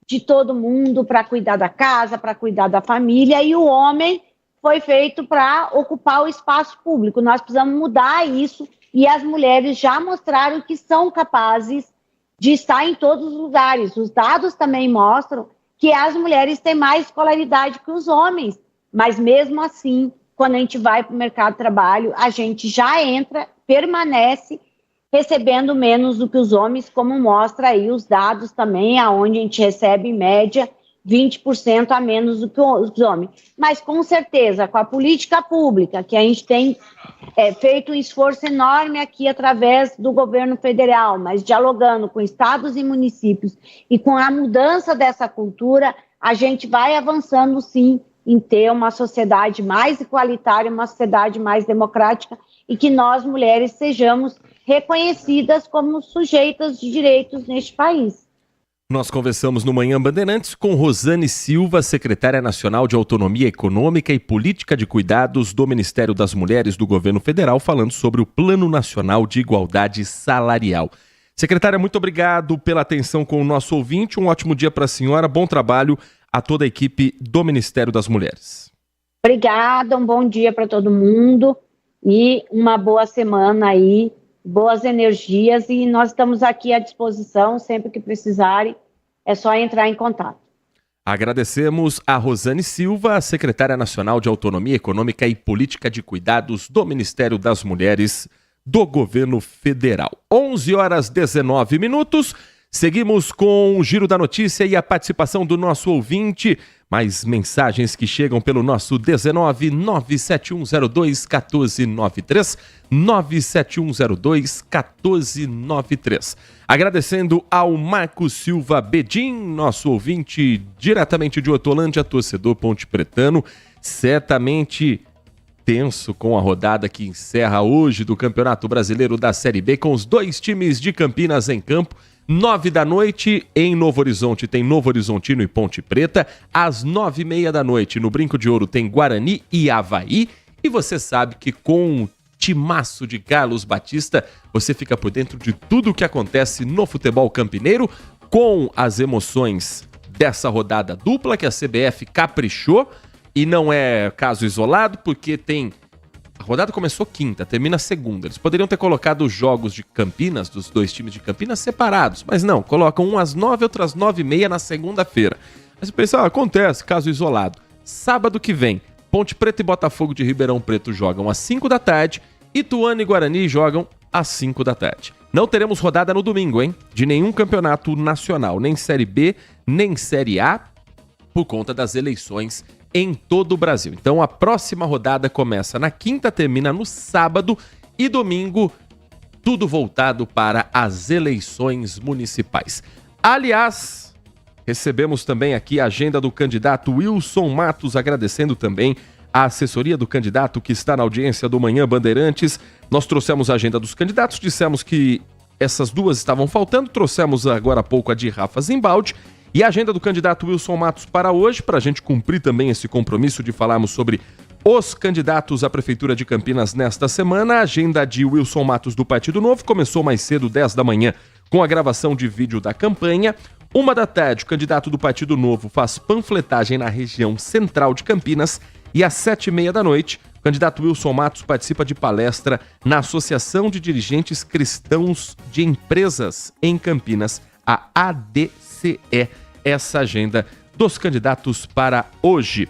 de todo mundo, para cuidar da casa, para cuidar da família, e o homem foi feito para ocupar o espaço público. Nós precisamos mudar isso, e as mulheres já mostraram que são capazes de estar em todos os lugares. Os dados também mostram que as mulheres têm mais escolaridade que os homens, mas mesmo assim, quando a gente vai para o mercado de trabalho, a gente já entra, permanece recebendo menos do que os homens, como mostra aí os dados também, aonde a gente recebe em média 20% a menos do que os homens. Mas com certeza, com a política pública, que a gente tem feito um esforço enorme aqui através do governo federal, mas dialogando com estados e municípios, e com a mudança dessa cultura, a gente vai avançando sim em ter uma sociedade mais igualitária, uma sociedade mais democrática e que nós, mulheres, sejamos reconhecidas como sujeitas de direitos neste país. Nós conversamos no Manhã Bandeirantes com Rosane Silva, secretária nacional de Autonomia Econômica e Política de Cuidados do Ministério das Mulheres do Governo Federal, falando sobre o Plano Nacional de Igualdade Salarial. Secretária, muito obrigado pela atenção com o nosso ouvinte. Um ótimo dia para a senhora, bom trabalho a toda a equipe do Ministério das Mulheres. Obrigada, um bom dia para todo mundo e uma boa semana aí, boas energias, e nós estamos aqui à disposição sempre que precisarem, é só entrar em contato. Agradecemos a Rosane Silva, secretária nacional de Autonomia Econômica e Política de Cuidados do Ministério das Mulheres do Governo Federal. 11h19. Seguimos com o Giro da Notícia e a participação do nosso ouvinte. Mais mensagens que chegam pelo nosso 19971021493, 971021493. Agradecendo ao Marco Silva Bedin, nosso ouvinte diretamente de Hortolândia, torcedor pontepretano, certamente tenso com a rodada que encerra hoje do Campeonato Brasileiro da Série B, com os dois times de Campinas em campo. 9h em Novo Horizonte tem Novo Horizontino e Ponte Preta. Às 9h30 no Brinco de Ouro tem Guarani e Avaí. E você sabe que com o timaço de Carlos Batista, você fica por dentro de tudo o que acontece no futebol campineiro, com as emoções dessa rodada dupla que a CBF caprichou. E não é caso isolado, porque tem... A rodada começou quinta, termina segunda. Eles poderiam ter colocado os jogos de Campinas, dos dois times de Campinas, separados. Mas não, colocam um às 9, outro às 9h30 na segunda-feira. Aí você pensa, acontece, caso isolado. Sábado que vem, Ponte Preta e Botafogo de Ribeirão Preto jogam às 5 da tarde. Ituano e Guarani jogam às 5 da tarde. Não teremos rodada no domingo, hein? De nenhum campeonato nacional, nem Série B, nem Série A, por conta das eleições em todo o Brasil. Então a próxima rodada começa na quinta, termina no sábado e domingo, tudo voltado para as eleições municipais. Aliás, recebemos também aqui a agenda do candidato Wilson Matos, agradecendo também a assessoria do candidato que está na audiência do Manhã Bandeirantes. Nós trouxemos a agenda dos candidatos, dissemos que essas duas estavam faltando, trouxemos agora há pouco a de Rafa Zimbaldi. E a agenda do candidato Wilson Matos para hoje, para a gente cumprir também esse compromisso de falarmos sobre os candidatos à Prefeitura de Campinas nesta semana. A agenda de Wilson Matos do Partido Novo começou mais cedo, 10 da manhã, com a gravação de vídeo da campanha. 1 da tarde, o candidato do Partido Novo faz panfletagem na região central de Campinas. E às 7h30 da noite, o candidato Wilson Matos participa de palestra na Associação de Dirigentes Cristãos de Empresas em Campinas, a ADCE. Essa agenda dos candidatos para hoje.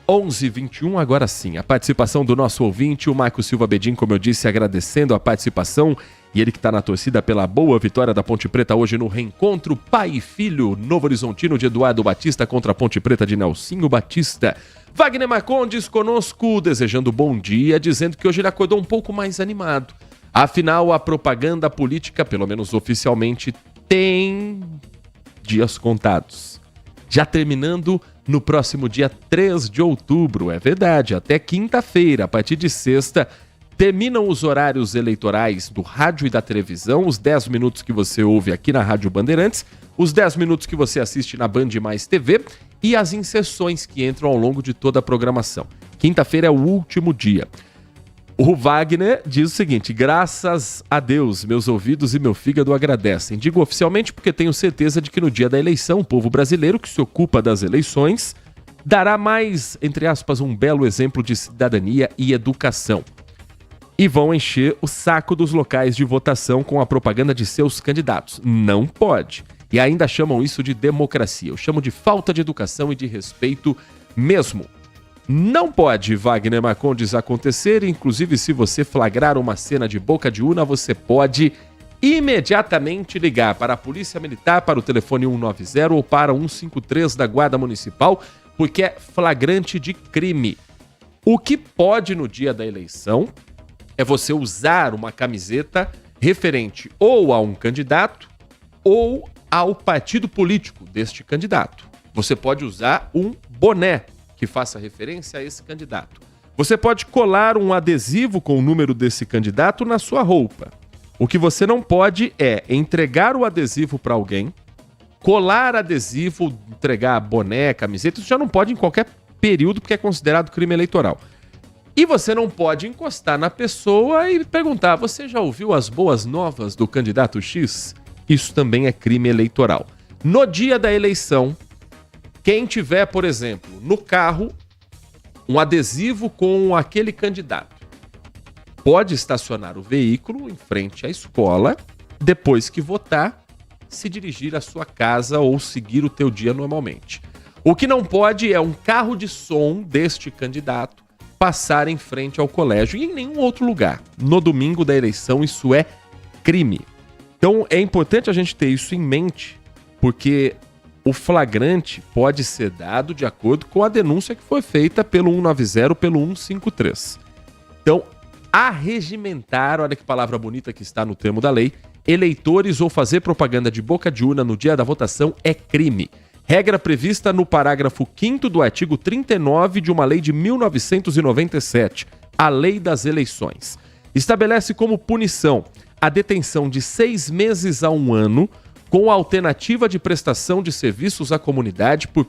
11h21, agora sim, a participação do nosso ouvinte, o Marco Silva Bedin, como eu disse, agradecendo a participação, e ele que está na torcida pela boa vitória da Ponte Preta hoje no reencontro pai e filho Novo Horizontino de Eduardo Batista contra a Ponte Preta de Nelsinho Batista. Wagner Marcondes conosco, desejando bom dia, dizendo que hoje ele acordou um pouco mais animado. Afinal, a propaganda política, pelo menos oficialmente, tem dias contados. Já terminando no próximo dia 3 de outubro, é verdade, até quinta-feira, a partir de sexta, terminam os horários eleitorais do rádio e da televisão, os 10 minutos que você ouve aqui na Rádio Bandeirantes, os 10 minutos que você assiste na Band Mais TV e as inserções que entram ao longo de toda a programação. Quinta-feira é o último dia. O Wagner diz o seguinte: graças a Deus, meus ouvidos e meu fígado agradecem. Digo oficialmente porque tenho certeza de que no dia da eleição, o povo brasileiro que se ocupa das eleições dará mais, entre aspas, um belo exemplo de cidadania e educação. E vão encher o saco dos locais de votação com a propaganda de seus candidatos. Não pode. E ainda chamam isso de democracia. Eu chamo de falta de educação e de respeito mesmo. Não pode, Wagner Marcondes, acontecer. Inclusive, se você flagrar uma cena de boca de urna, você pode imediatamente ligar para a Polícia Militar, para o telefone 190 ou para 153 da Guarda Municipal, porque é flagrante de crime. O que pode no dia da eleição é você usar uma camiseta referente ou a um candidato ou ao partido político deste candidato. Você pode usar um boné, que faça referência a esse candidato. Você pode colar um adesivo com o número desse candidato na sua roupa. O que você não pode é entregar o adesivo para alguém, colar adesivo, entregar boné, camiseta, isso já não pode em qualquer período porque é considerado crime eleitoral. E você não pode encostar na pessoa e perguntar: você já ouviu as boas novas do candidato X? Isso também é crime eleitoral. No dia da eleição, quem tiver, por exemplo, no carro, um adesivo com aquele candidato, pode estacionar o veículo em frente à escola, depois que votar, se dirigir à sua casa ou seguir o teu dia normalmente. O que não pode é um carro de som deste candidato passar em frente ao colégio e em nenhum outro lugar. No domingo da eleição, isso é crime. Então, é importante a gente ter isso em mente, porque o flagrante pode ser dado de acordo com a denúncia que foi feita pelo 190, pelo 153. Então, arregimentar, olha que palavra bonita que está no termo da lei, eleitores ou fazer propaganda de boca de urna no dia da votação é crime. Regra prevista no parágrafo 5º do artigo 39 de uma lei de 1997, a Lei das Eleições. Estabelece como punição a detenção de 6 meses a 1 ano, com a alternativa de prestação de serviços à comunidade por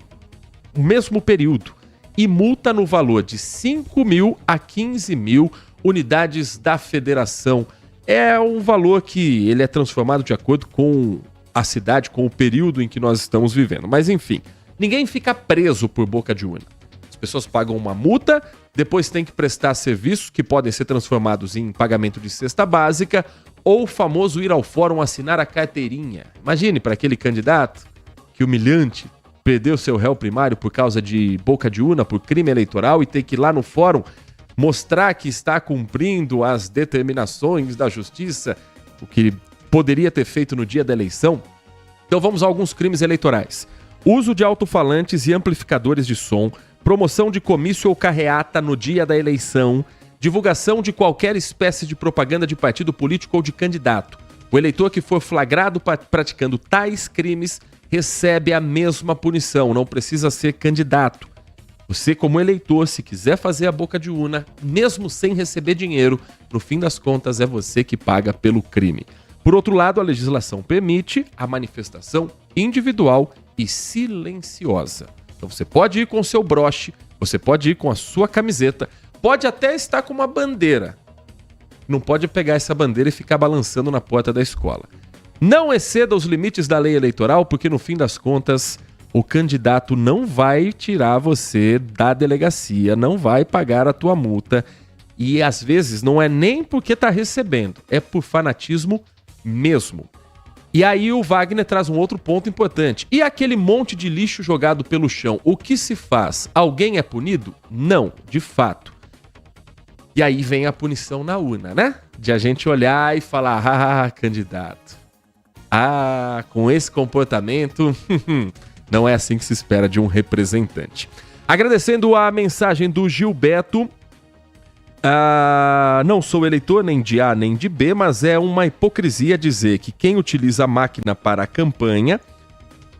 o mesmo período, e multa no valor de 5 mil a 15 mil unidades da federação. É um valor que ele é transformado de acordo com a cidade, com o período em que nós estamos vivendo. Mas enfim, ninguém fica preso por boca de urna. As pessoas pagam uma multa, depois têm que prestar serviços que podem ser transformados em pagamento de cesta básica ou o famoso ir ao fórum assinar a carteirinha. Imagine para aquele candidato, que humilhante, perdeu seu réu primário por causa de boca de urna, por crime eleitoral, e ter que ir lá no fórum mostrar que está cumprindo as determinações da justiça, o que poderia ter feito no dia da eleição. Então vamos a alguns crimes eleitorais. Uso de alto-falantes e amplificadores de som, promoção de comício ou carreata no dia da eleição, divulgação de qualquer espécie de propaganda de partido político ou de candidato. O eleitor que for flagrado praticando tais crimes recebe a mesma punição, não precisa ser candidato. Você, como eleitor, se quiser fazer a boca de urna, mesmo sem receber dinheiro, no fim das contas é você que paga pelo crime. Por outro lado, a legislação permite a manifestação individual e silenciosa. Então você pode ir com o seu broche, você pode ir com a sua camiseta, pode até estar com uma bandeira. Não pode pegar essa bandeira e ficar balançando na porta da escola. Não exceda os limites da lei eleitoral, porque no fim das contas o candidato não vai tirar você da delegacia, não vai pagar a tua multa. E às vezes não é nem porque está recebendo, é por fanatismo mesmo. E aí o Wagner traz um outro ponto importante. E aquele monte de lixo jogado pelo chão, o que se faz? Alguém é punido? Não, de fato. E aí vem a punição na urna, né? De a gente olhar e falar: ah, candidato, ah, com esse comportamento, não é assim que se espera de um representante. Agradecendo a mensagem do Gilberto. Não sou eleitor nem de A nem de B, mas é uma hipocrisia dizer que quem utiliza a máquina para a campanha,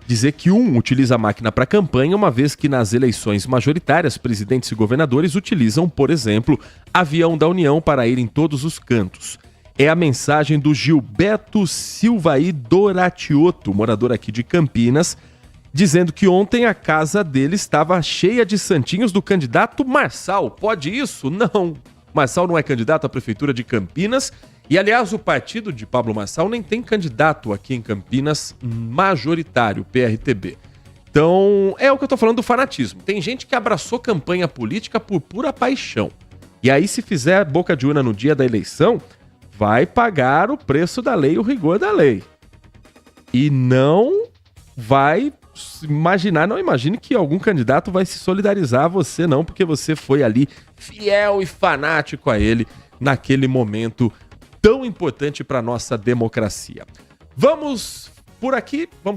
dizer que utiliza a máquina para a campanha, uma vez que nas eleições majoritárias, presidentes e governadores utilizam, por exemplo, avião da União para ir em todos os cantos. É a mensagem do Gilberto Silvaí Doratioto, morador aqui de Campinas, dizendo que ontem a casa dele estava cheia de santinhos do candidato Marçal. Pode isso? Não. Marçal não é candidato à prefeitura de Campinas e, aliás, o partido de Pablo Marçal nem tem candidato aqui em Campinas majoritário, PRTB. Então, é o que eu tô falando do fanatismo. Tem gente que abraçou campanha política por pura paixão. E aí, se fizer boca de urna no dia da eleição, vai pagar o preço da lei, o rigor da lei. E não vai não imagine que algum candidato vai se solidarizar a você não, porque você foi ali fiel e fanático a ele naquele momento tão importante para nossa democracia. Vamos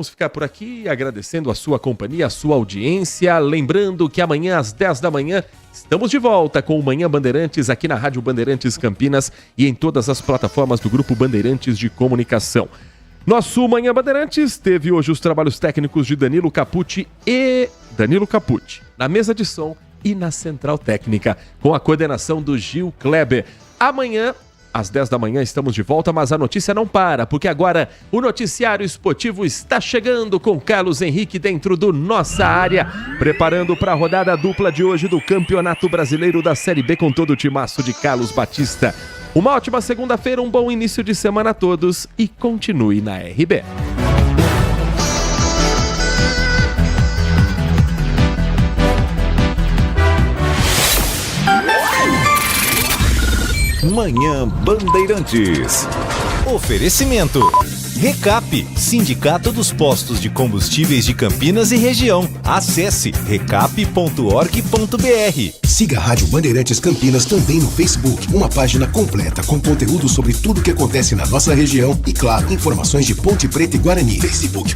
ficar por aqui agradecendo a sua companhia, a sua audiência, lembrando que amanhã às 10 da manhã estamos de volta com o Manhã Bandeirantes aqui na Rádio Bandeirantes Campinas e em todas as plataformas do Grupo Bandeirantes de Comunicação. Nosso Manhã Bandeirantes teve hoje os trabalhos técnicos de Danilo Capucci na mesa de som e na central técnica, com a coordenação do Gil Kleber. Amanhã, às 10 da manhã, estamos de volta, mas a notícia não para, porque agora o noticiário esportivo está chegando com Carlos Henrique dentro do Nossa Área, preparando para a rodada dupla de hoje do Campeonato Brasileiro da Série B com todo o timaço de Carlos Batista. Uma ótima segunda-feira, um bom início de semana a todos e continue na RB. Manhã Bandeirantes. Oferecimento. Recap, Sindicato dos Postos de Combustíveis de Campinas e Região. Acesse recap.org.br. Siga a Rádio Bandeirantes Campinas também no Facebook. Uma página completa com conteúdo sobre tudo que acontece na nossa região e, claro, informações de Ponte Preta e Guarani. Facebook.com